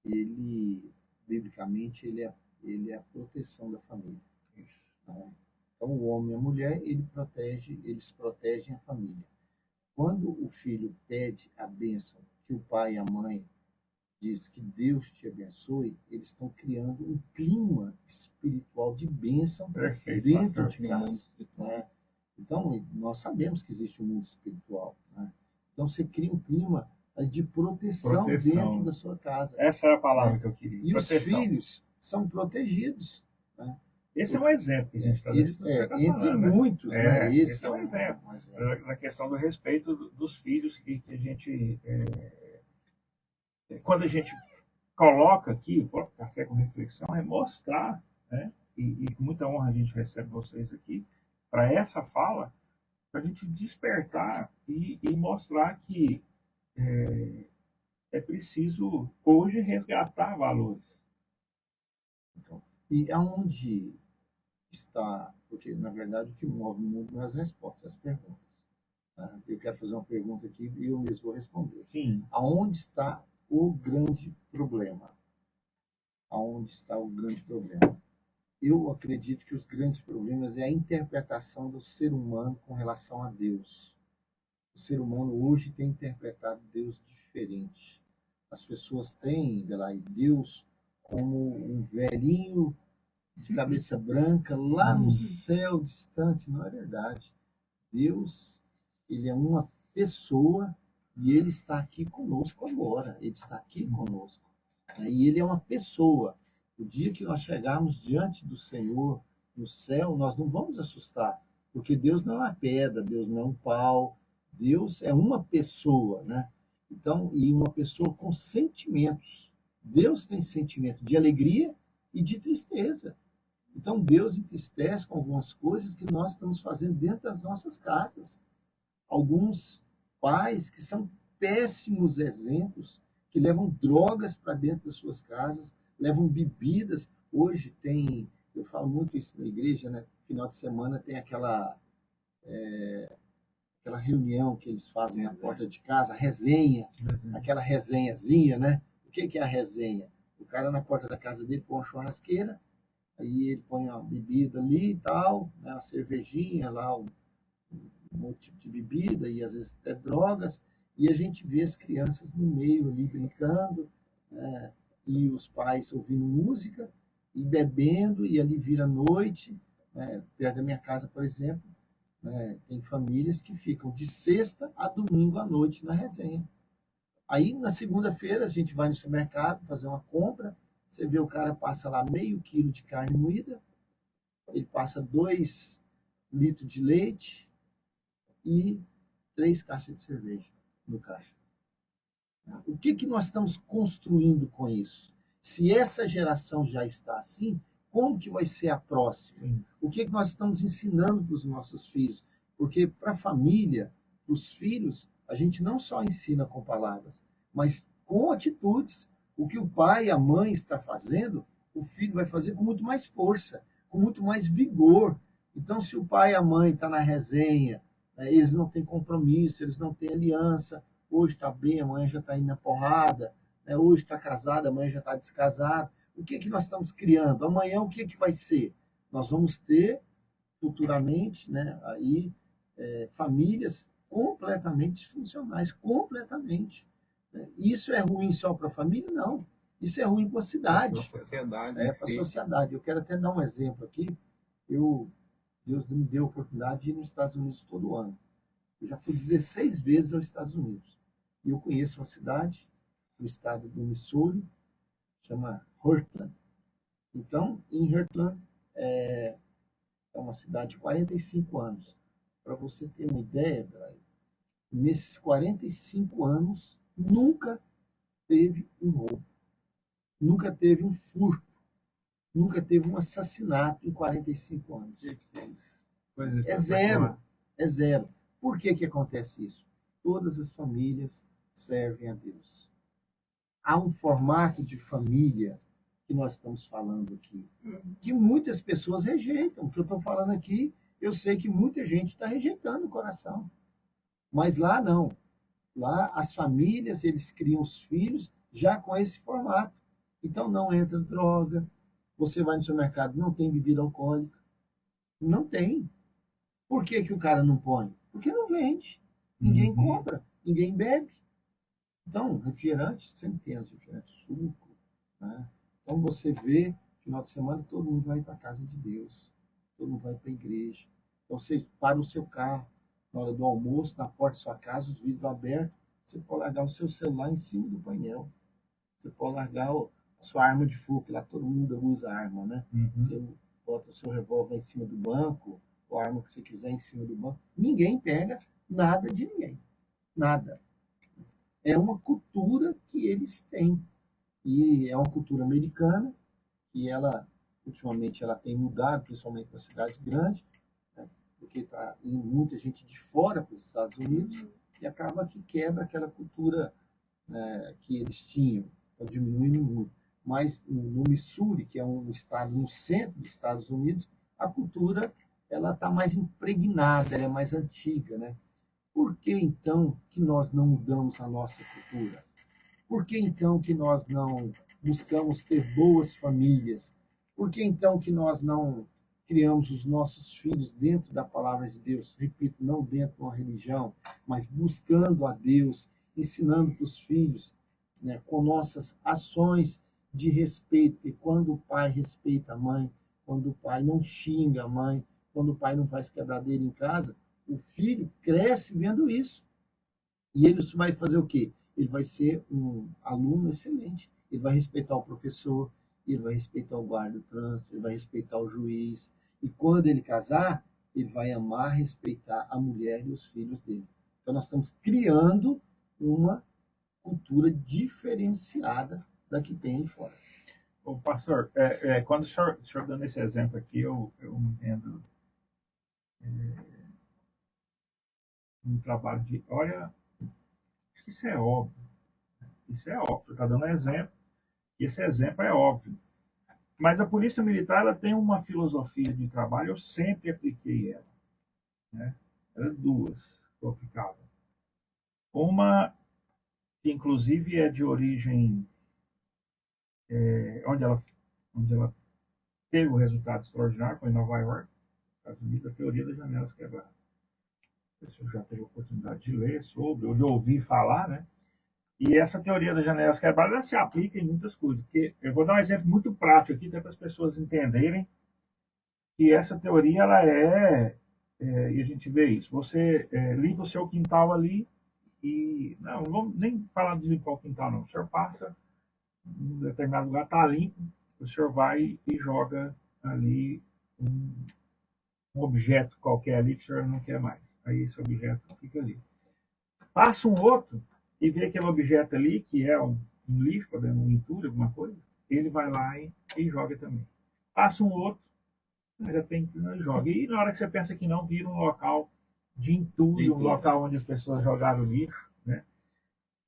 ele, biblicamente, ele é a proteção da família. Isso. Né? Então, o homem e a mulher, eles protegem a família. Quando o filho pede a bênção, que o pai e a mãe diz que Deus te abençoe, eles estão criando um clima espiritual de bênção dentro de casa. Né? Então, nós sabemos que existe um mundo espiritual. Né? Então, você cria um clima de proteção dentro da sua casa. Essa é a palavra que eu queria. E proteção. Os filhos são protegidos. Né? Esse é um exemplo que a gente está entre muitos. Né? Esse é um exemplo. Na questão do respeito dos filhos, que a gente... quando a gente coloca aqui, o próprio Café com Reflexão, é mostrar, né? E com muita honra a gente recebe vocês aqui, para essa fala, para a gente despertar e mostrar que é preciso hoje resgatar valores. Então, e aonde está, porque na verdade o que move o mundo não é as respostas, as perguntas. Tá? Eu quero fazer uma pergunta aqui e eu mesmo vou responder. Sim. Aonde está o grande problema? Aonde está o grande problema? Eu acredito que os grandes problemas é a interpretação do ser humano com relação a Deus. O ser humano hoje tem interpretado Deus diferente. As pessoas têm, Deus como um velhinho de cabeça branca lá no céu distante. Não é verdade. Deus, ele é uma pessoa e ele está aqui conosco agora. Ele está aqui conosco. E ele é uma pessoa. O dia que nós chegarmos diante do Senhor, no céu, nós não vamos assustar, porque Deus não é uma pedra, Deus não é um pau, Deus é uma pessoa, né? Então, e uma pessoa com sentimentos. Deus tem sentimento de alegria e de tristeza. Então, Deus entristece com algumas coisas que nós estamos fazendo dentro das nossas casas. Alguns pais que são péssimos exemplos, que levam drogas para dentro das suas casas, levam bebidas. Hoje tem, eu falo muito isso na igreja, né? Final de semana tem aquela reunião que eles fazem na porta de casa, resenha, aquela resenhazinha, né? O que é a resenha? O cara na porta da casa dele põe uma churrasqueira, aí ele põe uma bebida ali e tal, né? Uma cervejinha lá, um outro tipo de bebida, e às vezes até drogas, e a gente vê as crianças no meio ali brincando, né? E os pais ouvindo música e bebendo, e ali vira noite, né? Perto da minha casa, por exemplo, né? Tem famílias que ficam de sexta a domingo à noite na resenha. Aí, na segunda-feira, a gente vai no supermercado fazer uma compra, você vê o cara passa lá meio quilo de carne moída, ele passa 2 litros de leite e 3 caixas de cerveja no caixa. O que nós estamos construindo com isso? Se essa geração já está assim, como que vai ser a próxima? O que nós estamos ensinando para os nossos filhos? Porque para a família, para os filhos, a gente não só ensina com palavras, mas com atitudes. O que o pai e a mãe está fazendo, o filho vai fazer com muito mais força, com muito mais vigor. Então, se o pai e a mãe estão na resenha, eles não têm compromisso, eles não têm aliança, hoje está bem, amanhã já está indo na porrada, né? Hoje está casado, amanhã já está descasado. O que nós estamos criando? Amanhã o que vai ser? Nós vamos ter futuramente, né, aí, famílias completamente disfuncionais, completamente. Isso é ruim só para a família? Não. Isso é ruim para a cidade. Para a sociedade. Para a sociedade. Eu quero até dar um exemplo aqui. Deus me deu a oportunidade de ir nos Estados Unidos todo ano. Eu já fui 16 vezes aos Estados Unidos. E eu conheço uma cidade, no estado do Missouri, chama Heartland. Então, em Heartland, é uma cidade de 45 anos. Para você ter uma ideia, nesses 45 anos, nunca teve um roubo, nunca teve um furto, nunca teve um assassinato em 45 anos. É zero, é zero. Por que acontece isso? Todas as famílias servem a Deus. Há um formato de família que nós estamos falando aqui, que muitas pessoas rejeitam. O que eu estou falando aqui, eu sei que muita gente está rejeitando o coração. Mas lá não. Lá as famílias, eles criam os filhos já com esse formato. Então não entra droga. Você vai no seu mercado, não tem bebida alcoólica. Não tem. Por que o cara não põe? Porque não vende. Ninguém compra, ninguém bebe. Então, refrigerante, centenas de refrigerantes, suco. Né? Então você vê, final de semana, todo mundo vai para a casa de Deus. Todo mundo vai para a igreja. Então você para o seu carro, na hora do almoço, na porta da sua casa, os vidros abertos, você pode largar o seu celular em cima do painel. Você pode largar a sua arma de fogo, que lá todo mundo usa arma, né? Você bota o seu revólver em cima do banco, ou a arma que você quiser em cima do banco. Ninguém pega nada de ninguém. Nada. É uma cultura que eles têm. E é uma cultura americana, e ela, ultimamente, ela tem mudado, principalmente na cidade grande, né? Porque está indo muita gente de fora para os Estados Unidos, e acaba que quebra aquela cultura, né, que eles tinham, está diminuindo muito. Mas no Missouri, que é um estado no centro dos Estados Unidos, a cultura ela está mais impregnada, ela é mais antiga, né? Por que então que nós não mudamos a nossa cultura? Por que então que nós não buscamos ter boas famílias? Por que então que nós não criamos os nossos filhos dentro da palavra de Deus? Repito, não dentro de uma religião, mas buscando a Deus, ensinando para os filhos, né, com nossas ações de respeito. E quando o pai respeita a mãe, quando o pai não xinga a mãe, quando o pai não faz quebradeira em casa, o filho cresce vendo isso. E ele vai fazer o quê? Ele vai ser um aluno excelente. Ele vai respeitar o professor, ele vai respeitar o guarda do trânsito, ele vai respeitar o juiz. E quando ele casar, ele vai amar, respeitar a mulher e os filhos dele. Então nós estamos criando uma cultura diferenciada da que tem aí fora. Ô, pastor, quando o senhor dando esse exemplo aqui, eu entendo um trabalho de... Olha, isso é óbvio. Isso é óbvio. Está dando exemplo. E esse exemplo é óbvio. Mas a Polícia Militar ela tem uma filosofia de trabalho, eu sempre apliquei ela. Né? Eram duas que eu aplicava. Uma, que inclusive é de origem... onde ela teve um resultado extraordinário, foi em Nova York, Estados Unidos, a teoria das janelas quebradas. O senhor já teve a oportunidade de ler sobre, ou de ouvir falar, né? E essa teoria das janelas quebradas ela se aplica em muitas coisas. Porque eu vou dar um exemplo muito prático aqui, até para as pessoas entenderem que essa teoria ela e a gente vê isso. Você limpa o seu quintal ali e... Não vamos nem falar de limpar o quintal, não. O senhor passa em um determinado lugar, está limpo, o senhor vai e joga ali um objeto qualquer ali que o senhor não quer mais. Aí esse objeto fica ali. Passa um outro e vê aquele objeto ali, que é um lixo, um entulho, alguma coisa, ele vai lá e joga também. Passa um outro, já tem que joga. E na hora que você pensa que não, vira um local de entulho, um local onde as pessoas jogaram lixo, né?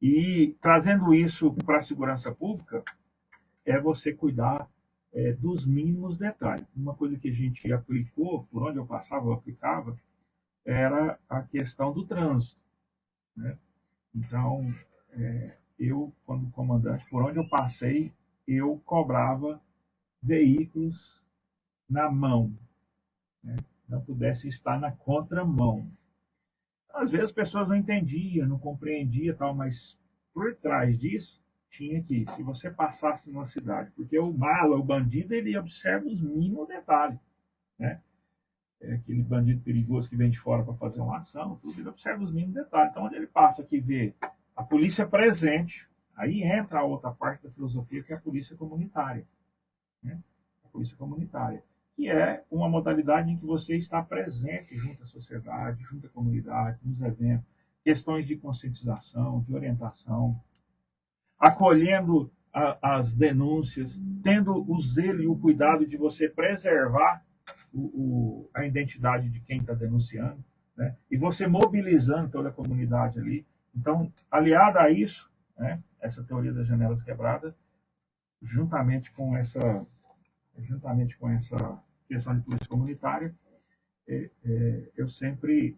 E trazendo isso para a segurança pública, é você cuidar dos mínimos detalhes. Uma coisa que a gente aplicou, por onde eu passava, eu aplicava, era a questão do trânsito. Né? Então, eu, quando comandante, por onde eu passei, eu cobrava veículos na mão. Né? Não pudesse estar na contramão. Às vezes as pessoas não entendiam, não compreendiam, tal, mas por trás disso, tinha que, se você passasse numa cidade, porque o mala, o bandido, ele observa os mínimos detalhes. Né? Aquele bandido perigoso que vem de fora para fazer uma ação, tudo, ele observa os mínimos detalhes. Então, onde ele passa aqui vê a polícia presente, aí entra a outra parte da filosofia, que é a polícia comunitária. Né? A polícia comunitária, que é uma modalidade em que você está presente junto à sociedade, junto à comunidade, nos eventos, questões de conscientização, de orientação, acolhendo as denúncias, tendo o zelo e o cuidado de você preservar a identidade de quem está denunciando, né? E você mobilizando toda a comunidade ali. Então, aliado a isso, né, essa teoria das janelas quebradas, juntamente com essa questão de polícia comunitária, eu sempre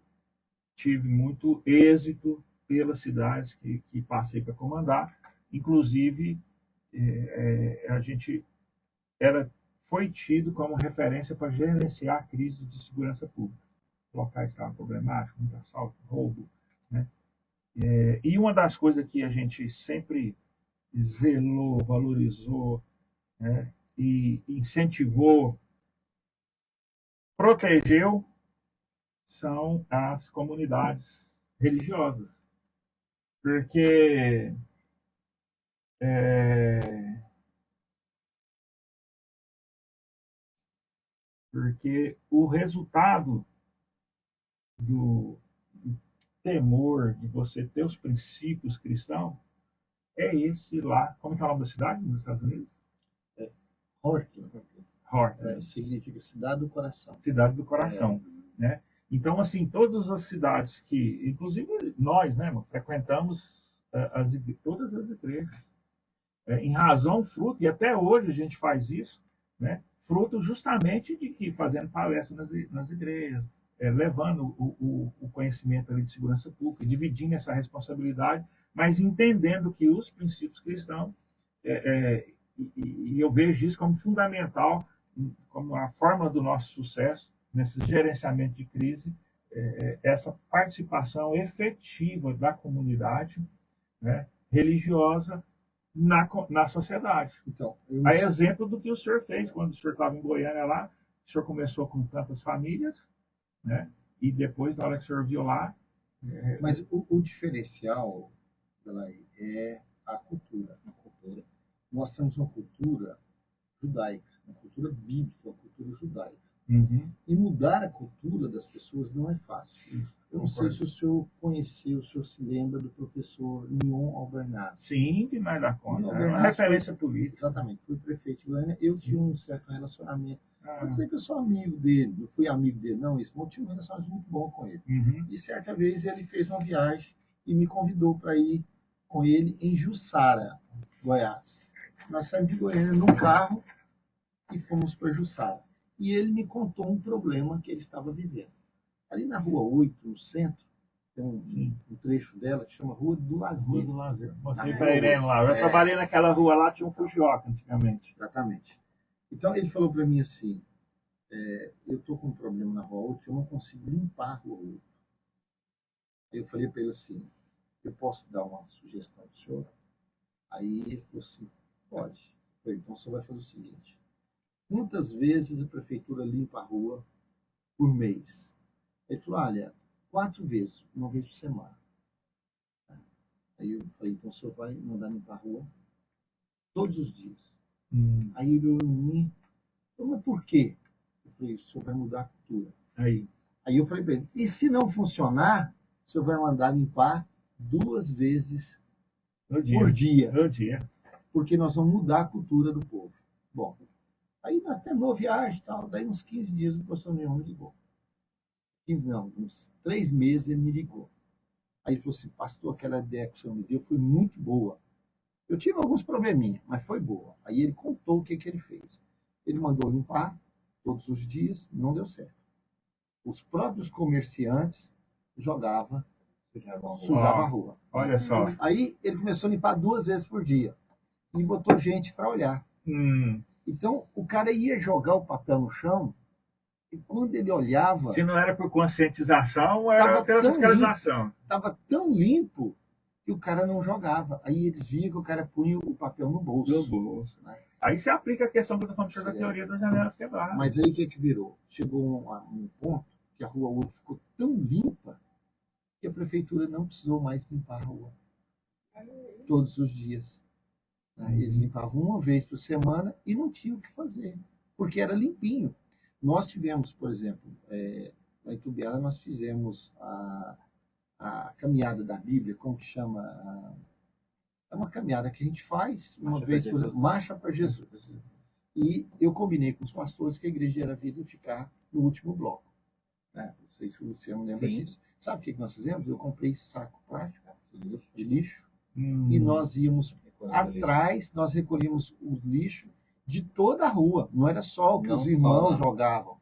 tive muito êxito pelas cidades que passei para comandar. Inclusive, a gente foi tido como referência para gerenciar crises de segurança pública. Locais estavam problemáticos, muito assalto, roubo. Né? E uma das coisas que a gente sempre zelou, valorizou, né, e incentivou, protegeu, são as comunidades religiosas. Porque o resultado do temor de você ter os princípios cristãos é esse lá. Como é o nome da cidade nos Estados Unidos? Hortland. Significa cidade do coração. Cidade do coração. Né? Então, assim, todas as cidades que, inclusive nós, né, frequentamos todas as igrejas. Em razão, fruto, e até hoje a gente faz isso, né? Fruto justamente de que fazendo palestras nas igrejas, levando o conhecimento ali de segurança pública, dividindo essa responsabilidade, mas entendendo que os princípios cristãos, e eu vejo isso como fundamental, como a forma do nosso sucesso, nesse gerenciamento de crise, essa participação efetiva da comunidade, né, religiosa, na sociedade. Então, a exemplo do que o senhor fez quando o senhor estava em Goiânia lá, o senhor começou com tantas famílias, né? e depois, na hora que o senhor viu lá... Mas o diferencial, Delaí, é a cultura. Nós temos uma cultura judaica, uma cultura bíblica, uma cultura judaica. Uhum. E mudar a cultura das pessoas não é fácil. Eu não sei se o senhor conheceu, o senhor se lembra do professor Nion Albernaz. Sim, demais da conta. Nion É uma Albernaz referência política. Exatamente, foi prefeito de Goiânia. Eu tinha um certo relacionamento. Ah. Pode dizer que eu sou amigo dele, não fui amigo dele, não, isso, mas eu tinha um relacionamento muito bom com ele. Uhum. E certa vez ele fez uma viagem e me convidou para ir com ele em Jussara, Goiás. Nós saímos de Goiânia num carro e fomos para Jussara. E ele me contou um problema que ele estava vivendo. Ali na Rua 8, no centro, tem um trecho dela que chama Rua do Lazer. Rua do Lazer. Mostrei Na para a Irene lá. Eu já trabalhei naquela rua lá, tinha um Fujioka antigamente. Exatamente. Então ele falou para mim assim, eu estou com um problema na Rua 8, eu não consigo limpar a Rua 8. Aí eu falei para ele assim, eu posso dar uma sugestão para o senhor? Aí ele falou assim, pode. Eu falei, então você vai fazer o seguinte, quantas vezes a prefeitura limpa a rua por mês? Ele falou, olha, 4 vezes, uma vez por semana. Aí eu falei, então o senhor vai mandar limpar a rua todos os dias. Aí ele olhou em mim, mas por quê? Eu falei, o senhor vai mudar a cultura. Aí eu falei para ele, e se não funcionar, o senhor vai mandar limpar 2 vezes por dia. No dia. Porque nós vamos mudar a cultura do povo. Bom, aí nós terminou a viagem e tal, daí uns 15 dias o professor Neon me ligou. 15 não, uns 3 meses ele me ligou. Aí ele falou assim, pastor, aquela ideia que o senhor me deu foi muito boa. Eu tive alguns probleminhas, mas foi boa. Aí ele contou o que ele fez. Ele mandou limpar todos os dias, não deu certo. Os próprios comerciantes sujavam a rua. Olha só. Aí ele começou a limpar 2 vezes por dia. E botou gente para olhar. Então, o cara ia jogar o papel no chão e quando ele olhava... Se não era por conscientização, era pela fiscalização. Estava tão limpo que o cara não jogava. Aí eles viam que o cara punha o papel no bolso. No bolso. Né? Aí você aplica a questão que eu estou falando da teoria das janelas quebradas. Mas aí o que virou? Chegou um ponto que a Rua 8 ficou tão limpa que a prefeitura não precisou mais limpar a rua. Todos os dias. Eles limpavam uma vez por semana e não tinham o que fazer, porque era limpinho. Nós tivemos, por exemplo, lá em Tubiara, nós fizemos a caminhada da Bíblia, como que chama? É uma caminhada que a gente faz uma vez por ano, Marcha para Jesus. E eu combinei com os pastores que a igreja era vida ficar no último bloco. Não sei se o Luciano lembra disso. Sabe o que nós fizemos? Eu comprei saco plástico de lixo e nós íamos atrás, nós recolhíamos o lixo de toda a rua. Não era só o que os irmãos jogavam,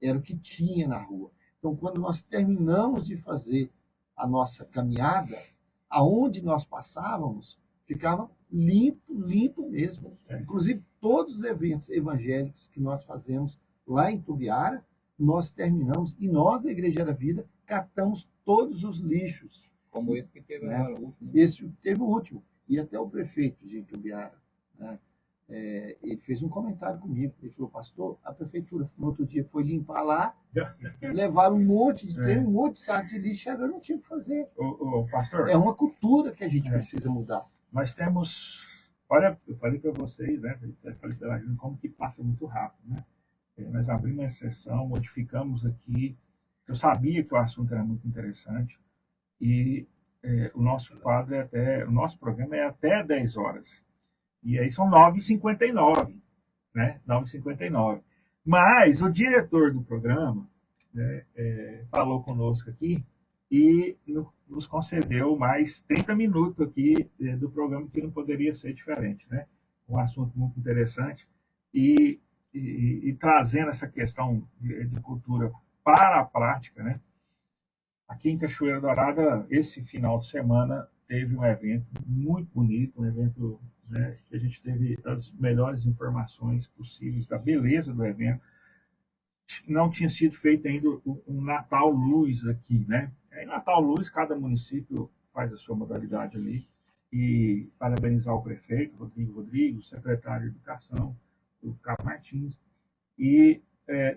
era o que tinha na rua. Então, quando nós terminamos de fazer a nossa caminhada, aonde nós passávamos, ficava limpo mesmo. Inclusive, todos os eventos evangélicos que nós fazemos lá em Tubiara, nós terminamos, e nós, a Igreja Era Vida, catamos todos os lixos. Como esse que teve agora, o último. Esse teve o último. E até o prefeito de Tubiara, ele fez um comentário comigo. Ele falou, pastor, a prefeitura no outro dia foi limpar lá, levaram um monte de saco de lixo, agora não tinha o que fazer. Pastor, é uma cultura que a gente precisa mudar. Nós temos, olha, eu falei para vocês, né, eu falei pela gente, como que passa muito rápido, né? Nós abrimos a sessão, modificamos aqui, eu sabia que o assunto era muito interessante, e o nosso quadro o nosso programa é até 10 horas. E aí são 9h59, né? 9h59. Mas o diretor do programa, né, falou conosco aqui e nos concedeu mais 30 minutos aqui do programa, que não poderia ser diferente, né? Um assunto muito interessante e trazendo essa questão de cultura para a prática, né? Aqui em Cachoeira Dourada, esse final de semana, teve um evento muito bonito, um evento, né, que a gente teve as melhores informações possíveis da beleza do evento. Não tinha sido feito ainda um Natal Luz aqui, né? Em Natal Luz, cada município faz a sua modalidade ali. E parabenizar o prefeito, Rodrigo Rodrigues, o secretário de Educação, o Carlos Martins. E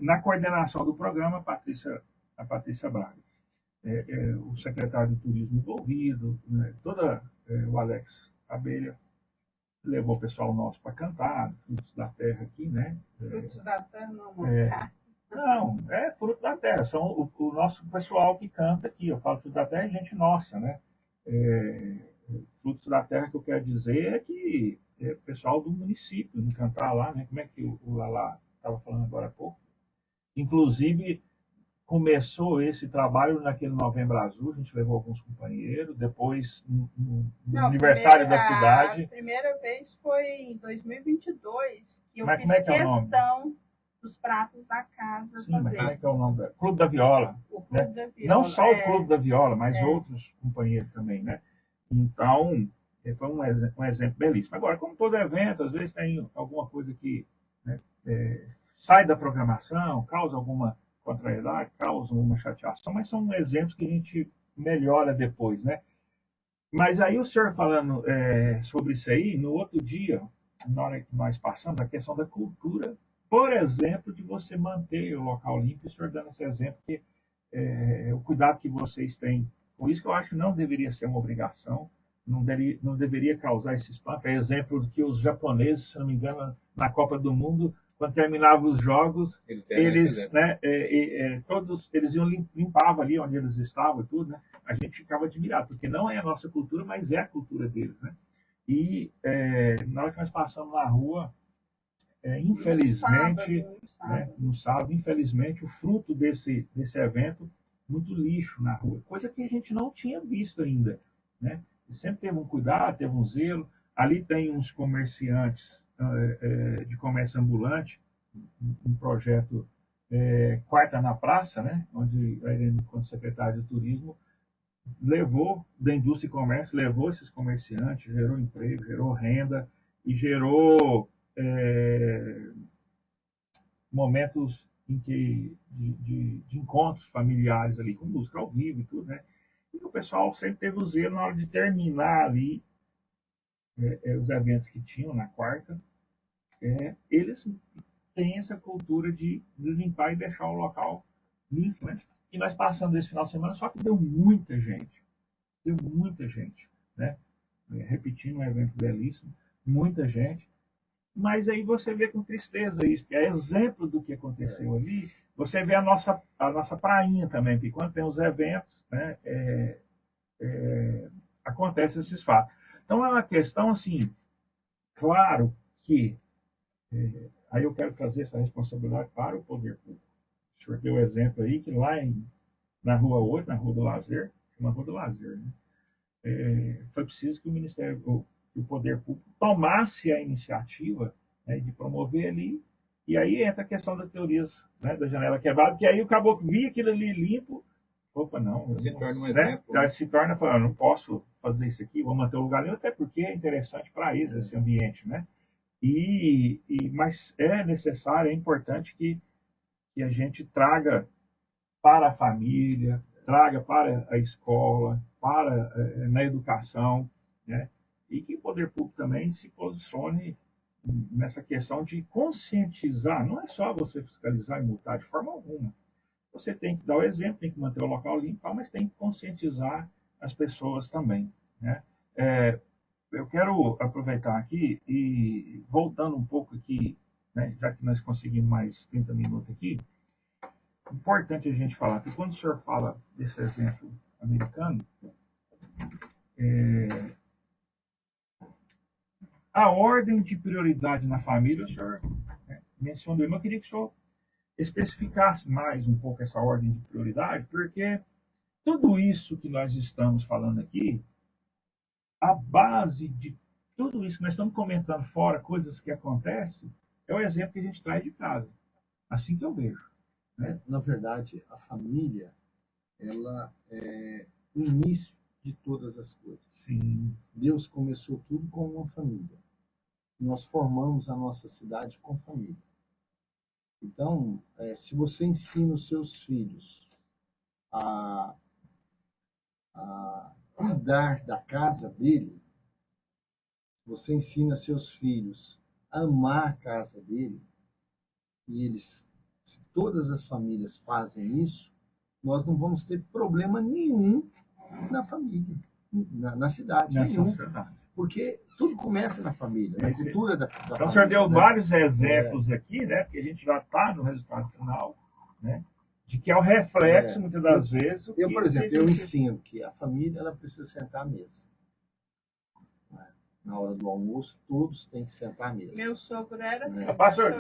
na coordenação do programa, a a Patrícia Braga. O secretário de turismo envolvido, né, o Alex Abelha levou o pessoal nosso para cantar, Frutos da Terra aqui, né? Frutos da terra não, Não, é Fruto da Terra, são o nosso pessoal que canta aqui. Eu falo Fruto da Terra é gente nossa, né? Frutos da Terra que eu quero dizer é que é o pessoal do município, de cantar lá, né? Como é que o Lala estava falando agora há pouco? Inclusive, começou esse trabalho naquele Novembro Azul, a gente levou alguns companheiros, depois no aniversário da cidade. A primeira vez foi em 2022, que eu Mas fiz como é que é o nome? questão dos pratos da casa Sim, mas fazer. como é que é o nome? Clube da Viola. O Clube Né? da Viola. Não só o Clube da Viola, mas outros companheiros também, né? Então, foi um exemplo belíssimo. Agora, como todo evento, às vezes tem alguma coisa que, né, sai da programação, causa alguma contrariedade, causa uma chateação, mas são exemplos que a gente melhora depois, né? Mas aí o senhor falando sobre isso aí, no outro dia, na hora que nós passamos, a questão da cultura, por exemplo, de você manter o local limpo, o senhor dando esse exemplo, que o cuidado que vocês têm com isso, que eu acho que não deveria ser uma obrigação, não deveria causar esse espanto. É exemplo do que os japoneses, se não me engano, na Copa do Mundo, quando terminavam os jogos, todos eles iam limpavam ali onde eles estavam e tudo, né? A gente ficava admirado, porque não é a nossa cultura, mas é a cultura deles, né? E na hora que nós passamos na rua, infelizmente, no sábado, infelizmente, o fruto desse evento, muito lixo na rua, coisa que a gente não tinha visto ainda, né? Sempre teve um cuidado, teve um zelo. Ali tem uns comerciantes de comércio ambulante, um projeto Quarta na Praça, né? Onde a Irene, quando secretária de Turismo, levou da indústria e comércio, levou esses comerciantes, gerou emprego, gerou renda e gerou momentos de encontros familiares ali, com música ao vivo e tudo, né? E o pessoal sempre teve o zelo na hora de terminar ali os eventos que tinham na quarta. Eles têm essa cultura de limpar e deixar o local limpo, né? E nós passamos esse final de semana, só que deu muita gente, né? Repetindo um evento belíssimo, muita gente. Mas aí você vê com tristeza isso, que é exemplo do que aconteceu ali. Você vê a nossa prainha também, que quando tem os eventos, né, acontecem esses fatos. Então é uma questão assim, claro que aí eu quero trazer essa responsabilidade para o poder público. O senhor deu o exemplo aí que lá na Rua 8, na Rua do Lazer, chama Rua do Lazer, né, foi preciso que o poder público tomasse a iniciativa, né, de promover ali, e aí entra a questão das teorias, né, da janela quebrada, que aí o caboclo via aquilo ali limpo, opa, não. Se torna um né, exemplo. Já se torna, falando, não posso fazer isso aqui, vou manter o lugar limpo, até porque é interessante para eles esse ambiente, né? Mas é necessário, é importante que a gente traga para a família, traga para a escola, na educação, né? E que o poder público também se posicione nessa questão de conscientizar. Não é só você fiscalizar e multar de forma alguma. Você tem que dar o exemplo, tem que manter o local limpo, mas tem que conscientizar as pessoas também, né? Eu quero aproveitar aqui e voltando um pouco aqui, né, já que nós conseguimos mais 30 minutos aqui, importante a gente falar que quando o senhor fala desse exemplo americano, a ordem de prioridade na família, o senhor mencionou, mas eu queria que o senhor especificasse mais um pouco essa ordem de prioridade, porque tudo isso que nós estamos falando aqui, a base de tudo isso que nós estamos comentando fora, coisas que acontecem, é o exemplo que a gente traz de casa. Assim que eu vejo. Né? Na verdade, a família, ela é o início de todas as coisas. Sim. Deus começou tudo com uma família. Nós formamos a nossa cidade com família. Então, se você ensina os seus filhos a cuidar da casa dele, você ensina seus filhos a amar a casa dele, e se todas as famílias fazem isso, nós não vamos ter problema nenhum na família, na cidade, Na nenhum. sociedade. Porque tudo começa na família, na cultura da família. Então, o senhor deu né? vários exemplos aqui, né? Porque a gente já está no resultado final, né? De que é o reflexo, muitas das vezes. Eu, por exemplo, eu ensino que a família ela precisa sentar à mesa. Na hora do almoço, todos têm que sentar à mesa. Meu sogro era assim. Pastor,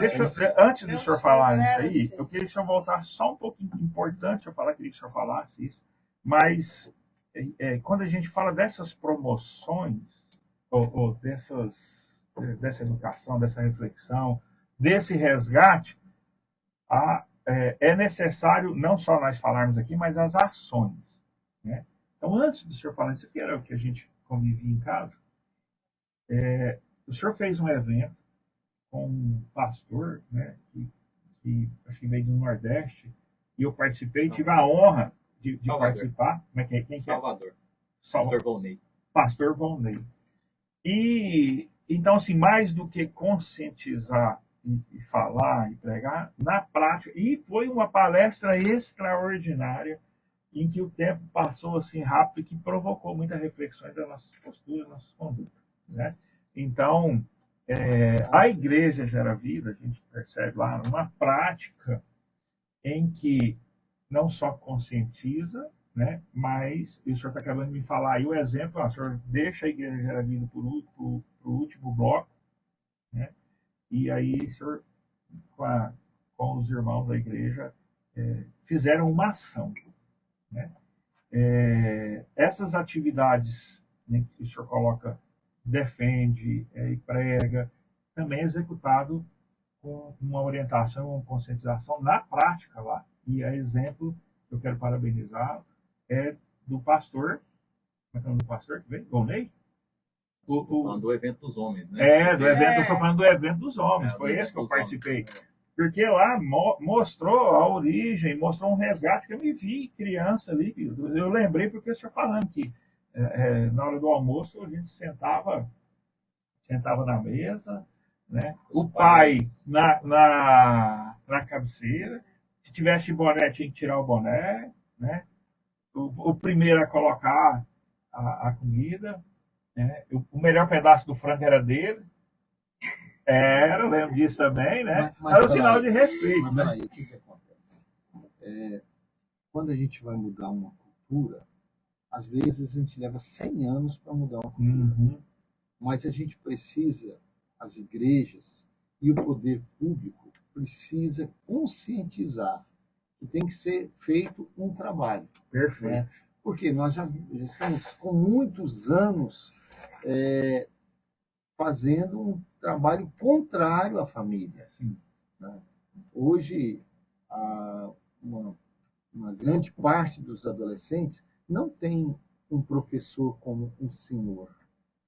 antes do senhor falar isso aí, assim. eu queria que o senhor voltasse só um pouquinho. Importante eu falar, queria que o senhor falasse isso. Mas quando a gente fala dessas promoções, ou dessa educação, dessa reflexão, desse resgate, é necessário não só nós falarmos aqui, mas as ações. Né? Então, antes do senhor falar isso aqui, era o que a gente convivia em casa. O senhor fez um evento com um pastor, né, que acho que veio do Nordeste, e eu participei, tive a honra de participar. Como é que é? Quem Salvador. Pastor Volney. Pastor Volney. E, então, assim, mais do que conscientizar e falar e pregar, na prática, e foi uma palestra extraordinária, em que o tempo passou assim rápido e que provocou muitas reflexões das nossas posturas, das nossas condutas. Né? Então, a Igreja Gera Vida, a gente percebe lá uma prática em que não só conscientiza, né, mas o senhor está acabando de me falar aí o exemplo, o senhor deixa a Igreja Gera Vida para o último bloco, né, e aí o senhor, com os irmãos da igreja, fizeram uma ação. Né? Essas atividades, né, que o senhor coloca, defende e prega, também é executado com uma orientação, uma conscientização na prática lá. E a exemplo que eu quero parabenizar é do pastor, como é que é o nome do pastor que veio? Volney? Falando do evento dos homens, né? Do evento, eu estou falando do evento dos homens, foi esse que eu participei. Porque lá mostrou a origem, mostrou um resgate que eu me vi criança ali. Eu lembrei porque o senhor falando que na hora do almoço a gente sentava na mesa, né? O pai na cabeceira, se tivesse boné tinha que tirar o boné, né? O primeiro a colocar a comida, né? O melhor pedaço do frango era dele. Eu lembro disso também, né? Era um sinal de respeito. Mas peraí, o que acontece? Quando a gente vai mudar uma cultura, às vezes a gente leva 100 anos para mudar uma cultura. Uhum. Mas a gente precisa, as igrejas e o poder público precisa conscientizar que tem que ser feito um trabalho. Perfeito. Né? Porque nós já estamos com muitos anos fazendo um trabalho contrário à família. Sim. Né? Hoje, uma grande parte dos adolescentes não tem um professor como um senhor.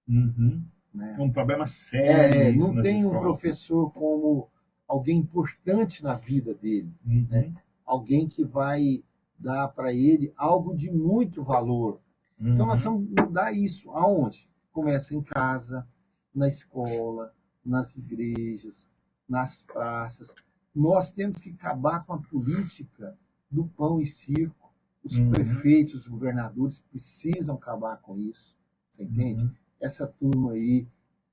Uhum. Né? É um problema sério. Não tem um professor como alguém importante na vida dele. Uhum. Né? Alguém que vai dar para ele algo de muito valor. Uhum. Então, nós vamos mudar isso. Aonde? Começa em casa, na escola, nas igrejas, nas praças. Nós temos que acabar com a política do pão e circo. Os prefeitos, os governadores precisam acabar com isso. Você entende? Uhum. Essa turma aí,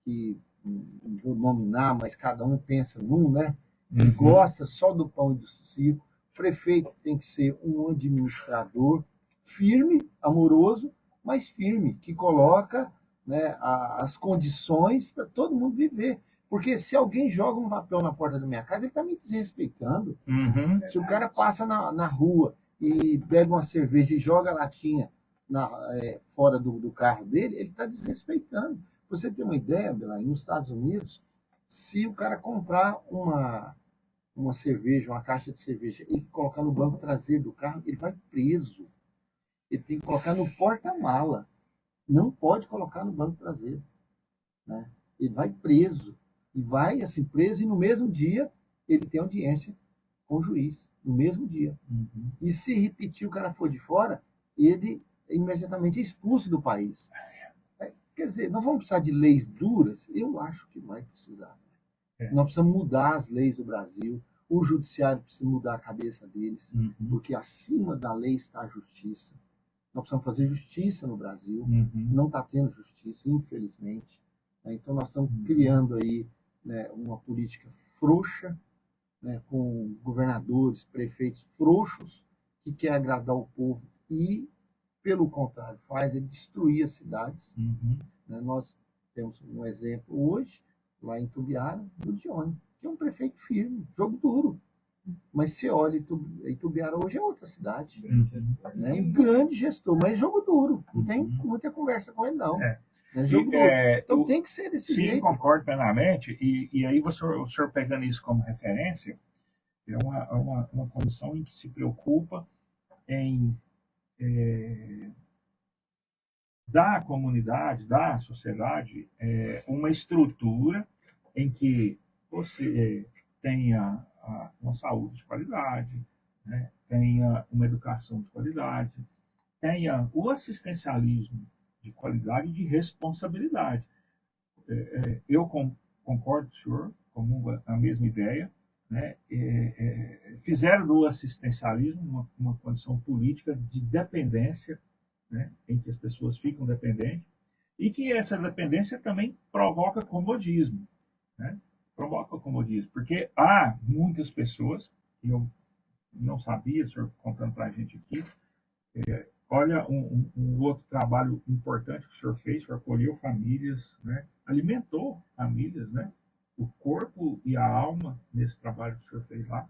que não vou nominar, mas cada um pensa num, né? Que gosta só do pão e do circo. O prefeito tem que ser um administrador firme, amoroso, mas firme, que coloca, né, as condições para todo mundo viver. Porque se alguém joga um papel na porta da minha casa, ele está me desrespeitando. Uhum. Se o cara passa na rua e bebe uma cerveja e joga a latinha fora do carro dele, ele está desrespeitando. Pra você ter uma ideia, Belém, nos Estados Unidos, se o cara comprar uma cerveja, uma caixa de cerveja, e colocar no banco traseiro do carro, ele vai preso. Ele tem que colocar no porta-mala. Não pode colocar no banco traseiro. Né? Ele vai preso. E vai, assim, preso, e no mesmo dia ele tem audiência com o juiz. No mesmo dia. Uhum. E se repetir, o cara for de fora, ele é imediatamente expulso do país. Quer dizer, nós vamos precisar de leis duras? Eu acho que vai precisar. Nós precisamos mudar as leis do Brasil. O judiciário precisa mudar a cabeça deles, porque acima da lei está a justiça. Nós precisamos fazer justiça no Brasil. Não está tendo justiça, infelizmente. Então, nós estamos criando aí, né, uma política frouxa, né, com governadores, prefeitos frouxos, que quer agradar o povo e, pelo contrário, faz é destruir as cidades. Né? Nós temos um exemplo hoje, lá em Itumbiara, do Dione, que é um prefeito firme, jogo duro. Mas você olha, Itumbiara hoje é outra cidade. Né? Um grande gestor, mas jogo duro. Não tem muita conversa com ele, não. É jogo duro. Então tem que ser desse jeito. Sim, concordo plenamente. E aí o senhor pegando isso como referência, é uma comissão em que se preocupa em dar à comunidade, dar à sociedade uma estrutura em que você tenha uma saúde de qualidade, né? Tenha uma educação de qualidade, tenha o assistencialismo de qualidade e de responsabilidade. Eu concordo com o senhor, comungo a mesma ideia, né? Fizeram do assistencialismo uma condição política de dependência, né? Em que as pessoas ficam dependentes, e que essa dependência também provoca comodismo, né? Provoca comodismo, porque há muitas pessoas, que eu não sabia, o senhor contando para a gente aqui, olha um outro trabalho importante que o senhor fez, o senhor acolheu famílias, né? Alimentou famílias, né? O corpo e a alma nesse trabalho que o senhor fez lá.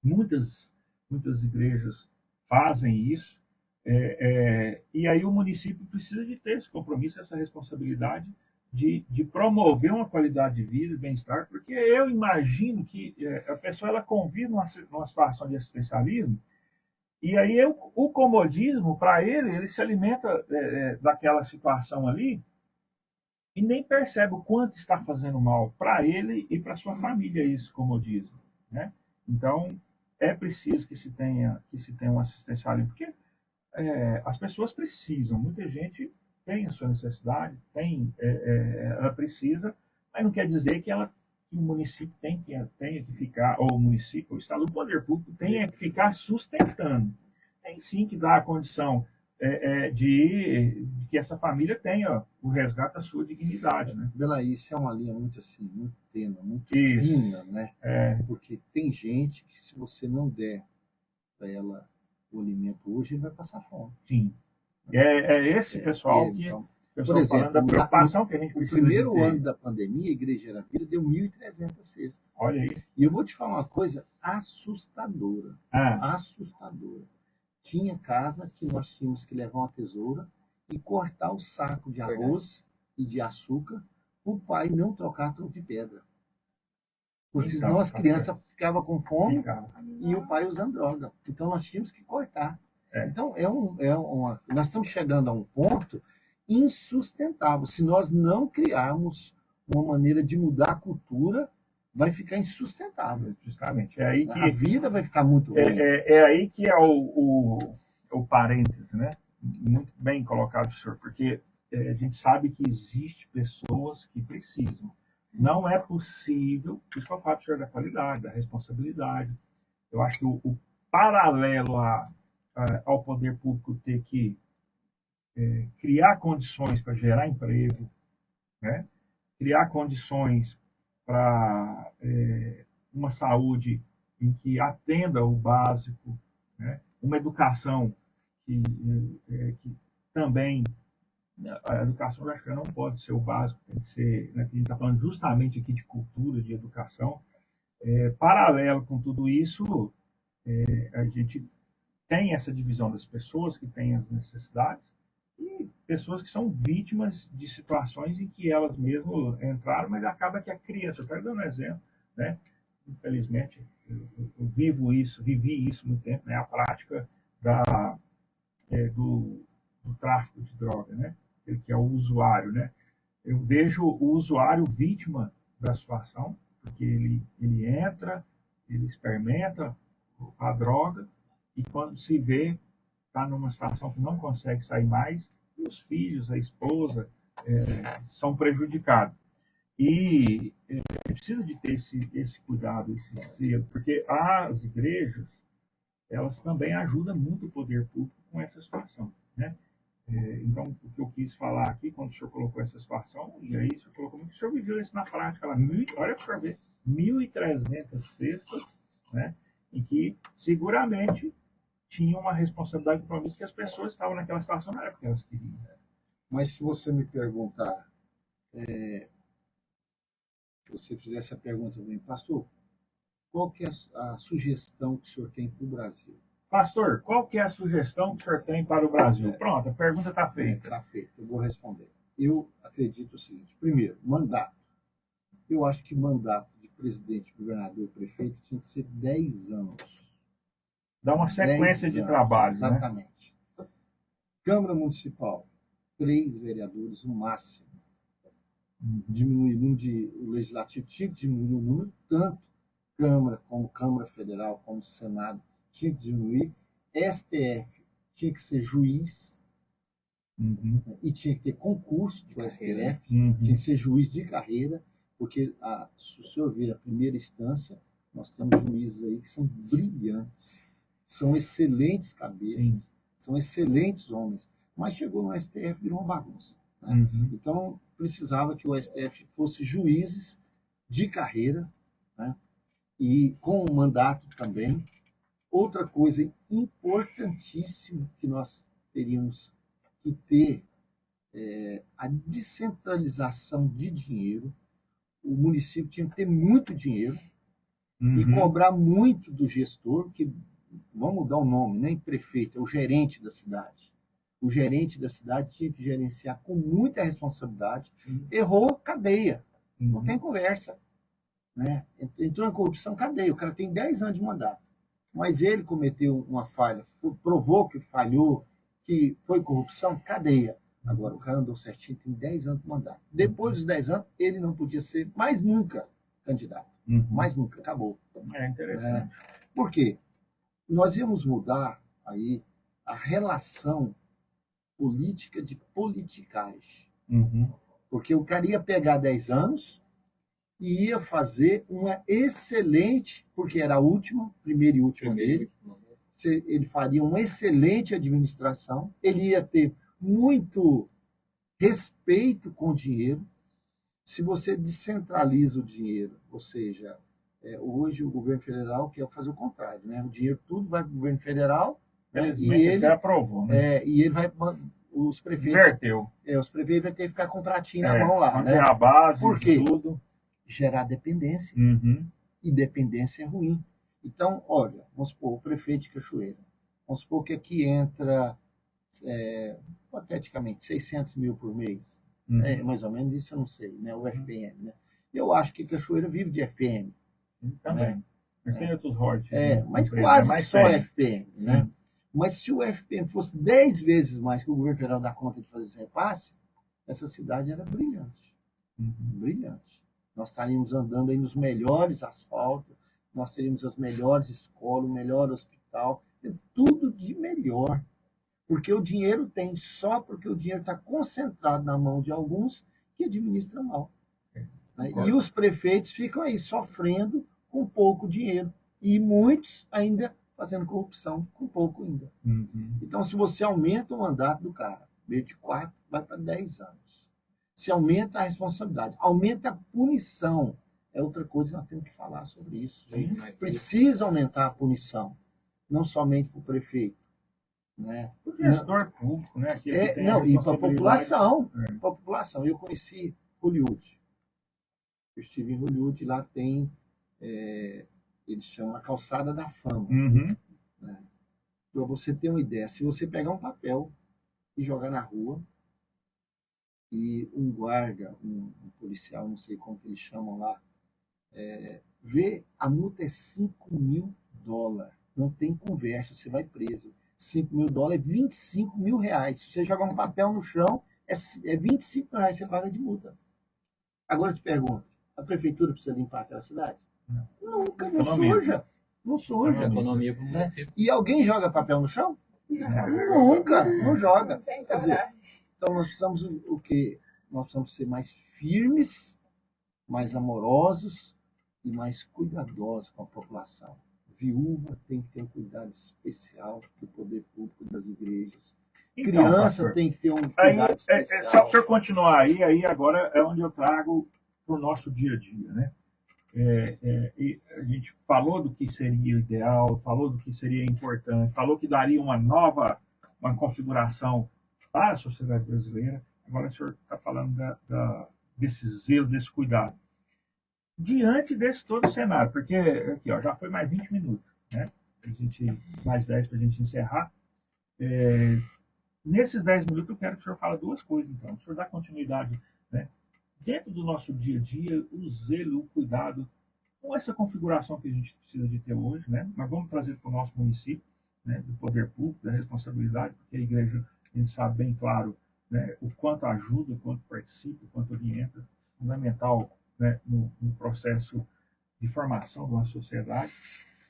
Muitas igrejas fazem isso, e aí o município precisa de ter esse compromisso, essa responsabilidade de promover uma qualidade de vida e bem-estar, porque eu imagino que a pessoa ela convive numa situação de assistencialismo, e aí o comodismo, para ele se alimenta daquela situação ali e nem percebe o quanto está fazendo mal para ele e para sua família esse comodismo, né? Então, é preciso que se tenha um assistencialismo, porque as pessoas precisam, muita gente tem a sua necessidade, ela precisa, mas não quer dizer que o município tenha que ficar, ou o município, o Estado, o poder público tenha que ficar sustentando. Tem sim que dar a condição de que essa família tenha o resgate da sua dignidade, né? Belaí, isso é uma linha muito tênue, muito fina, né? Porque tem gente que, se você não der para ela o alimento hoje, ele vai passar fome. Sim. Esse pessoal que... Então, por exemplo, da preocupação que a gente precisa o primeiro ano da pandemia, a Igreja Era Vida deu 1.300 cestas. Olha aí. E eu vou te falar uma coisa assustadora. Assustadora. Tinha casa que nós tínhamos que levar uma tesoura e cortar o saco de arroz e de açúcar para o pai não trocar troco de pedra. Porque senão as crianças ficavam com fome e o pai usando droga. Então nós tínhamos que cortar. Então nós estamos chegando a um ponto insustentável. Se nós não criarmos uma maneira de mudar a cultura, vai ficar insustentável. Justamente. É aí que a vida vai ficar muito ruim. É aí que é o parêntese, né? Muito bem colocado, senhor, porque a gente sabe que existe pessoas que precisam. Não é possível, por isso que eu falo, senhor, da qualidade, da responsabilidade. Eu acho que o paralelo ao poder público ter que criar condições para gerar emprego, né? Criar condições para uma saúde em que atenda o básico, né? Uma educação que também, a educação eu acho que não pode ser o básico, tem que ser, né? A gente está falando justamente aqui de cultura, de educação. Paralelo com tudo isso, a gente tem essa divisão das pessoas que têm as necessidades e pessoas que são vítimas de situações em que elas mesmas entraram, mas acaba que a criança, eu estou dando um exemplo, né? Infelizmente, eu vivi isso muito tempo, né? A prática do tráfico de droga, né? Que é o usuário, né? Eu vejo o usuário vítima da situação, porque ele entra, ele experimenta a droga e quando se vê, está numa situação que não consegue sair mais, e os filhos, a esposa, são prejudicados. E precisa de ter esse cuidado, esse selo, porque as igrejas, elas também ajudam muito o poder público com essa situação, né? Então, o que eu quis falar aqui, quando o senhor colocou essa situação, e aí o senhor colocou, o senhor viveu isso na prática lá, olha para o senhor ver, 1.300 cestas, né, em que seguramente tinha uma responsabilidade e compromisso que as pessoas estavam naquela situação, não era porque elas queriam. Mas se você me perguntar, se você fizesse a pergunta para mim, pastor, qual que é a sugestão que o senhor tem para o Brasil? Pastor, qual que é a sugestão que o senhor tem para o Brasil? Pronto, a pergunta está feita. Está feita, eu vou responder. Eu acredito o seguinte: primeiro, mandato. Eu acho que mandato de presidente, governador e prefeito tinha que ser 10 anos. Dá uma sequência de trabalho, exatamente. Né? Câmara Municipal, 3 vereadores, o máximo. Diminuir o número o legislativo tinha que diminuir o número, tanto Câmara como Câmara Federal, como Senado, tinha que diminuir. STF tinha que ser juiz, e tinha que ter concurso do STF, tinha que ser juiz de carreira, porque se o senhor ver a primeira instância, nós temos juízes aí que são brilhantes, são excelentes cabeças, são excelentes homens, mas chegou no STF e virou uma bagunça. Né? Então, precisava que o STF fosse juízes de carreira, né? E com um mandato também. Outra coisa importantíssima que nós teríamos que ter a descentralização de dinheiro. O município tinha que ter muito dinheiro e cobrar muito do gestor, que vamos mudar o nome, nem prefeito, é o gerente da cidade. O gerente da cidade tinha que gerenciar com muita responsabilidade. Errou, cadeia. Não tem conversa. Né? Entrou em corrupção, cadeia. O cara tem 10 anos de mandato. Mas ele cometeu uma falha, provou que falhou, que foi corrupção, cadeia. Agora, o cara andou certinho, tem 10 anos de mandato. Depois dos 10 anos, ele não podia ser mais nunca candidato. Mais nunca, acabou. É interessante. Por quê? Nós íamos mudar aí a relação política de politicagem. Porque o cara ia pegar 10 anos e ia fazer uma excelente, porque era a última, primeira e última dele, ele faria uma excelente administração, ele ia ter muito respeito com o dinheiro. Se você descentraliza o dinheiro, ou seja, hoje o governo federal quer fazer o contrário, né? O dinheiro tudo vai para o governo federal, né? E ele aprovou, né? E ele vai, os prefeitos, inverteu. Os prefeitos vão ter que ficar com o pratinho na mão lá, né? A base, por quê? Tudo. Gerar dependência. E dependência é ruim. Então, olha, vamos supor, o prefeito de Cachoeira. Vamos supor que aqui entra, hipoteticamente, 600 mil por mês. Mais ou menos isso eu não sei, né? O FPM, né? Eu acho que Cachoeira vive de FPM. Também. Né? Mas tem outros royalties. Mas quase só FPM, né? Mas se o FPM fosse 10 vezes mais que o governo federal dá conta de fazer esse repasse, essa cidade era brilhante. Brilhante. Nós estaríamos andando aí nos melhores asfaltos, nós teríamos as melhores escolas, o melhor hospital, tudo de melhor. Porque o dinheiro tem, só porque o dinheiro está concentrado na mão de alguns que administram mal. Né? E os prefeitos ficam aí sofrendo com pouco dinheiro. E muitos ainda fazendo corrupção com pouco ainda. Então, se você aumenta o mandato do cara, veio de 4, vai para 10 anos. Se aumenta a responsabilidade, aumenta a punição. É outra coisa que nós temos que falar sobre isso. Precisa aumentar a punição, não somente para o prefeito. Né? O gestor público, né? E para a população. Para a população. Eu conheci Hollywood. Eu estive em Hollywood, lá tem, eles chamam a calçada da fama. Né? Para você ter uma ideia, se você pegar um papel e jogar na rua, e um guarda, um policial, não sei como que eles chamam lá, vê, a multa é $5.000. Não tem conversa, você vai preso. $5.000 é R$25.000. Se você jogar um papel no chão, é R$25.000 você paga de multa. Agora eu te pergunto, a prefeitura precisa limpar aquela cidade? Nunca, não suja. Não suja. Economia para o município. E alguém joga papel no chão? Nunca, não joga. Quer dizer, então nós precisamos o quê? Nós precisamos ser mais firmes mais amorosos e mais cuidadosos com a população. Viúva tem que ter um cuidado especial do poder público das igrejas. Então, Criança pastor, tem que ter um aí, cuidado só especial. para o senhor continuar aí agora é onde eu trago para o nosso dia a dia, né? E a gente falou do que seria ideal, falou do que seria importante, falou que daria uma configuração para a sociedade brasileira. Agora o senhor está falando desse zelo, desse cuidado. Diante desse todo cenário, porque aqui ó, já foi mais 20 minutos, né? Mais 10 para a gente encerrar. Nesses 10 minutos eu quero que o senhor fale duas coisas, então. O senhor dá continuidade, né? Dentro do nosso dia a dia, o zelo, o cuidado com essa configuração que a gente precisa de ter hoje, né? Nós vamos trazer para o nosso município, né? Do poder público, da responsabilidade, porque a igreja, a gente sabe bem claro, né? O quanto ajuda, o quanto participa, o quanto orienta, fundamental, né? No processo de formação de uma sociedade.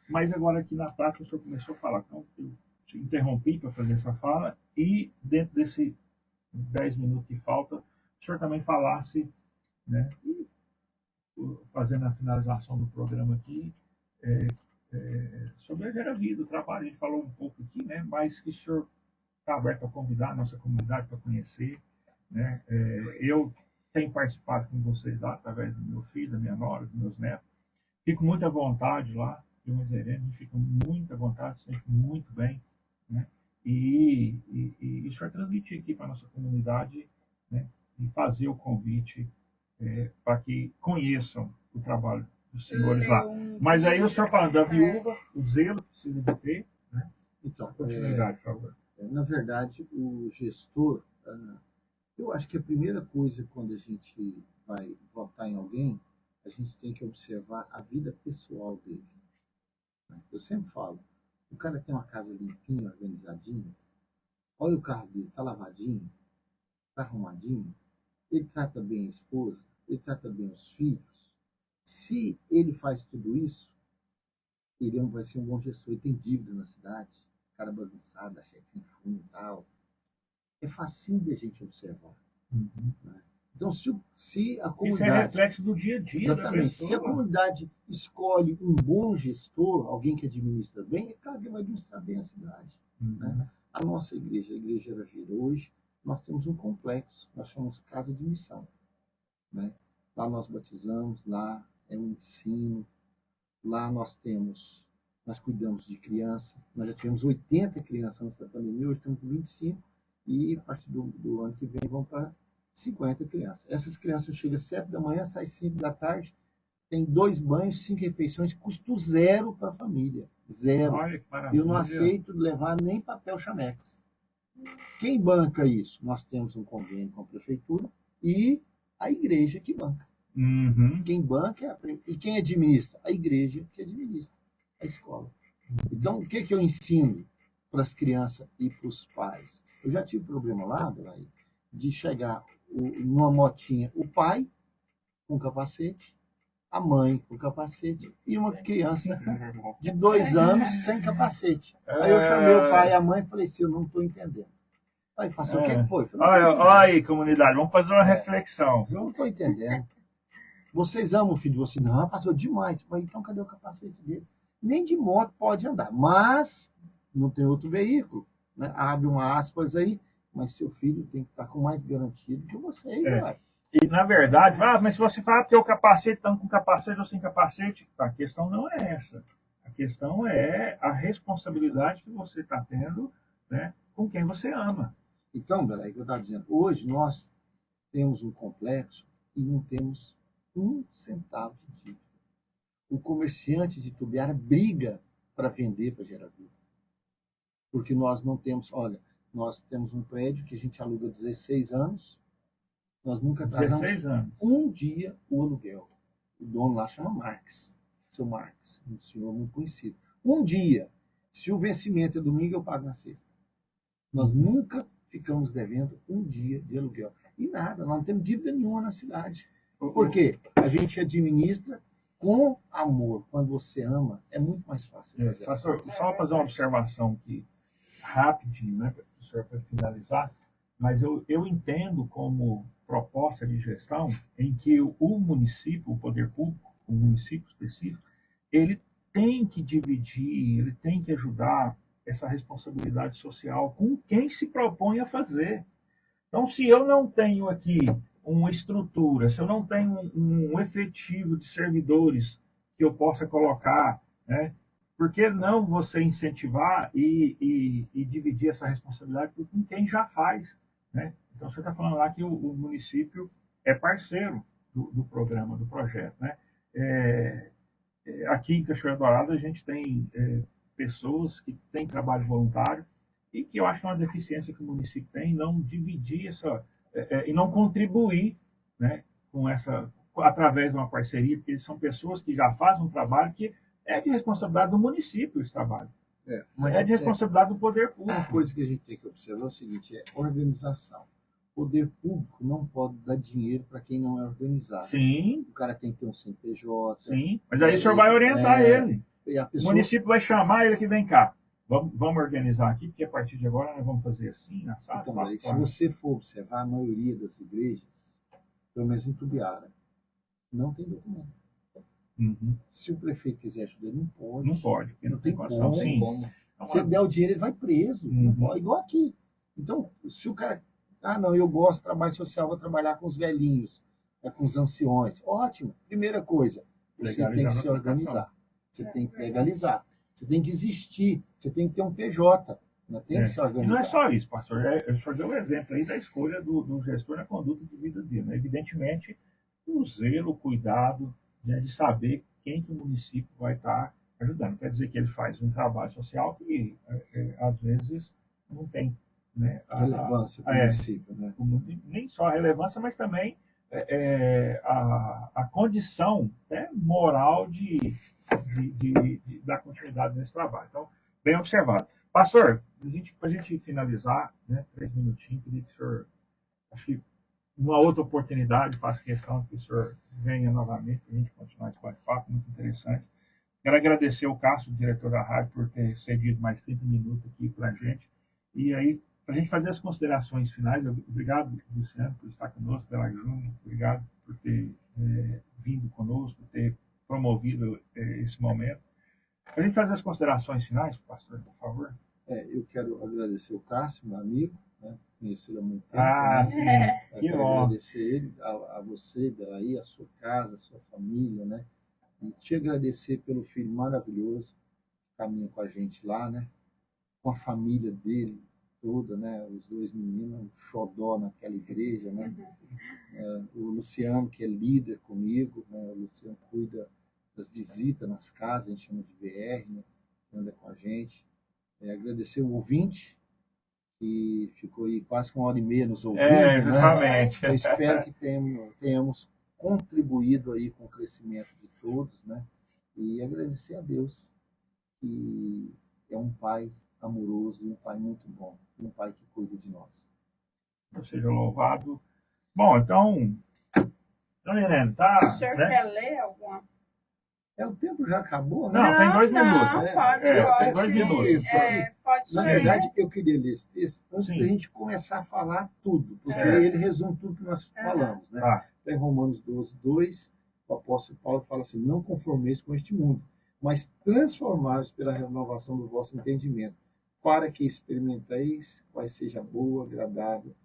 Mas agora aqui na prática o senhor começou a falar, então eu te interrompi para fazer essa fala e dentro desse 10 minutos que falta, o senhor também falasse, né? Fazendo a finalização do programa aqui, sobre a Gera Vida, o trabalho, a gente falou um pouco aqui, né? Mas que o senhor está aberto a convidar a nossa comunidade para conhecer, né? Eu tenho participado com vocês lá, através do meu filho, da minha nora, dos meus netos. Fico muito à vontade lá, de Miserene, a gente fica muito à vontade, sempre muito bem, né? E o senhor transmitir aqui para a nossa comunidade, né? E fazer o convite para que conheçam o trabalho dos senhores lá. Mas aí o senhor falando da viúva, o zelo que precisa de ter, né? Então, continuidade, por favor. Na verdade, o gestor, eu acho que a primeira coisa quando a gente vai votar em alguém, a gente tem que observar a vida pessoal dele. Eu sempre falo, o cara tem uma casa limpinha, organizadinha, olha o carro dele, tá lavadinho, tá arrumadinho, ele trata bem a esposa, ele trata bem os filhos. Se ele faz tudo isso, ele vai ser um bom gestor. Ele tem dívida na cidade, cara bagunçado, cheque sem fundo e tal. É facinho de a gente observar. Uhum. Né? Então, se a comunidade... Isso é reflexo do dia a dia. Exatamente. Se a comunidade escolhe um bom gestor, alguém que administra bem, é claro que vai administrar bem a cidade. Uhum. Né? A nossa igreja, a Igreja Gera Vida, hoje, nós temos um complexo, nós chamamos Casa de Missão. Né? Lá nós batizamos, lá é um ensino, lá nós cuidamos de criança, nós já tivemos 80 crianças antes da pandemia, hoje estamos com 25, e a partir do ano que vem vão para 50 crianças. Essas crianças chegam às 7 da manhã, saem às 5 da tarde, tem 2 banhos, 5 refeições, custo zero para a família. Zero. Olha que maravilha. Eu não aceito levar nem papel chamex. Quem banca isso? Nós temos um convênio com a prefeitura e a igreja que banca. Uhum. Quem banca e quem administra? A igreja que administra a escola. Então, o que eu ensino para as crianças e para os pais? Eu já tive problema lá, de chegar numa motinha o pai com capacete, a mãe com capacete e uma criança de 2 anos sem capacete. Aí eu chamei o pai e a mãe e falei assim, eu não estou entendendo. Aí, pastor, o que foi? Olha aí, comunidade, vamos fazer uma reflexão. Eu não estou entendendo. Vocês amam o filho de vocês? Não, pastor, demais. Mas então cadê o capacete dele? Nem de moto pode andar, mas não tem outro veículo. Né? Abre uma aspas aí, mas seu filho tem que estar com mais garantia do que vocês. E, na verdade, mas se você falar que o capacete, estão com capacete ou sem capacete, a questão não é essa. A questão é a responsabilidade que você está tendo, né, com quem você ama. Então, Bela, é o que eu estava dizendo. Hoje nós temos um complexo e não temos 1 centavo de dívida. O comerciante de Tubiara briga para vender para Gera Vida. Porque nós não temos, olha, nós temos um prédio que a gente aluga há 16 anos, nós nunca atrasamos um dia o aluguel. O dono lá chama Marques, seu Marques, um senhor muito conhecido. Um dia, se o vencimento é domingo, eu pago na sexta. Nós nunca ficamos devendo um dia de aluguel. E nada, nós não temos dívida nenhuma na cidade. Por quê? A gente administra com amor. Quando você ama, é muito mais fácil fazer. Pastor, só fazer uma observação aqui, rapidinho, né, para finalizar, mas eu entendo como proposta de gestão em que o município, o poder público, o município específico, ele tem que dividir, ele tem que ajudar essa responsabilidade social com quem se propõe a fazer. Então, se eu não tenho aqui uma estrutura, se eu não tenho um efetivo de servidores que eu possa colocar, né, por que não você incentivar e dividir essa responsabilidade com quem já faz? Né? Então, você está falando lá que o município é parceiro do programa, do projeto. Né? Aqui em Cachoeira Dourada, a gente tem pessoas que têm trabalho voluntário e que eu acho que é uma deficiência que o município tem, não dividir e não contribuir, né, com através de uma parceria, porque eles são pessoas que já fazem um trabalho que é de responsabilidade do município esse trabalho. É de responsabilidade do poder público. Uma coisa que a gente tem que observar é o seguinte, é organização. O poder público não pode dar dinheiro para quem não é organizado. Sim. O cara tem que ter um CNPJ. Sim, mas aí o senhor vai orientar ele. Pessoa... O município vai chamar ele aqui, vem cá. Vamos organizar aqui, porque a partir de agora nós vamos fazer assim, na sala. Então, se você for observar, a maioria das igrejas, pelo menos em Tubiara, não tem documento. Uhum. Se o prefeito quiser ajudar, ele não pode. Não pode, porque não tem condição. Sim. Se der o dinheiro, ele vai preso. Uhum. Não pode, igual aqui. Então, se o cara... não, eu gosto de trabalho social, vou trabalhar com os velhinhos, com os anciões. Ótimo. Primeira coisa, você tem que se organizar. Você tem que legalizar. Você tem que existir. Você tem que ter um PJ. Tem que se organizar. E não é só isso, pastor. O senhor deu o exemplo aí da escolha do gestor na conduta de vida dele. Né? Evidentemente, o zelo, o cuidado, né, de saber quem que o município vai estar ajudando. Quer dizer que ele faz um trabalho social que, às vezes, não tem, né, relevância para o município. Né? Nem só a relevância, mas também a condição, né, moral de dar continuidade nesse trabalho. Então, bem observado. Pastor, para a gente finalizar, né, 3 minutinhos, queria que o senhor, acho que numa outra oportunidade, faço questão que o senhor venha novamente para a gente continuar esse bate-papo, muito interessante. Quero agradecer ao Cássio, diretor da rádio, por ter cedido mais 30 minutos aqui para a gente. E aí, para a gente fazer as considerações finais, obrigado, Luciano, por estar conosco, Bela Júnior, obrigado por ter vindo conosco, por ter promovido esse momento. Para a gente fazer as considerações finais, pastor, por favor. Eu quero agradecer o Cássio, meu amigo, né? Conheci ele há muito tempo. Sim. Eu quero agradecer ele, a você, Belaí, a sua casa, a sua família, né? E te agradecer pelo filho maravilhoso que caminha com a gente lá, né? Com a família dele toda, né? Os 2 meninos, um xodó naquela igreja, né? O Luciano, que é líder comigo, né? O Luciano cuida das visitas nas casas, a gente chama de VR, né? Anda com a gente. Agradecer o ouvinte, que ficou aí quase 1h30 nos ouvindo. Justamente. Né? Eu espero que tenhamos contribuído aí com o crescimento de todos, né? E agradecer a Deus, que é um pai amoroso e um pai muito bom, um pai que cuida de nós. Deus seja louvado. Bom, então, Irene, tá... O senhor quer ler alguma? O tempo já acabou, né? Não, tem 2 minutos. Pode. 2 minutos. Pode Na verdade, eu queria ler esse texto antes da gente começar a falar tudo, porque ele resume tudo que nós falamos, né? Em Romanos 12:2, o apóstolo Paulo fala assim: não conformeis com este mundo, mas transformai-vos pela renovação do vosso entendimento, para que experimenteis qual seja a boa, agradável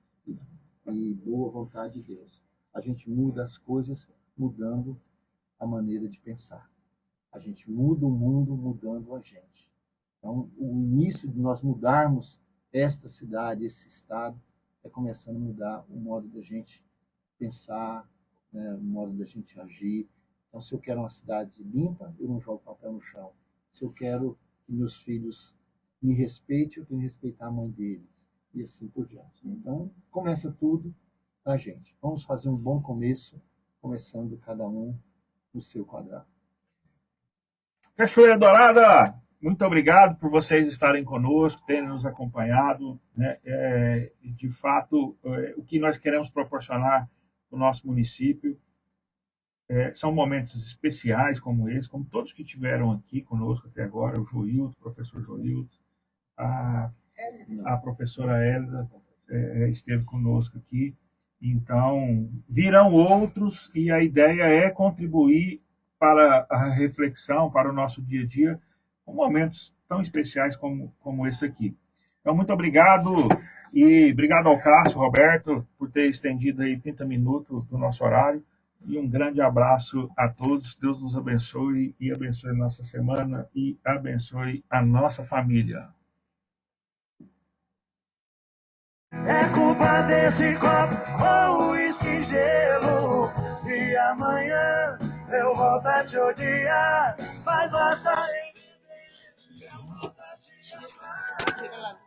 e boa vontade de Deus. A gente muda as coisas mudando a maneira de pensar. A gente muda o mundo mudando a gente. Então, o início de nós mudarmos esta cidade, esse estado, é começando a mudar o modo da gente pensar, né, o modo da gente agir. Então, se eu quero uma cidade limpa, eu não jogo papel no chão. Se eu quero que meus filhos me respeitem, eu tenho que respeitar a mãe deles. E assim por diante. Então, começa tudo na gente. Vamos fazer um bom começo, começando cada um no seu quadrado. Cachoeira Dourada, muito obrigado por vocês estarem conosco, terem nos acompanhado. Né? De fato, o que nós queremos proporcionar para o nosso município são momentos especiais como esse, como todos que estiveram aqui conosco até agora, o Joilton, o professor Joilton, a professora Elza esteve conosco aqui. Então, virão outros e a ideia é contribuir para a reflexão, para o nosso dia a dia, com momentos tão especiais como esse aqui. Então, muito obrigado e obrigado ao Cássio, Roberto, por ter estendido aí 30 minutos do nosso horário. E um grande abraço a todos. Deus nos abençoe e abençoe a nossa semana e abençoe a nossa família. É culpa desse copo com uísque e gelo. E amanhã eu volto a te odiar. Mas basta eu volto a te amar.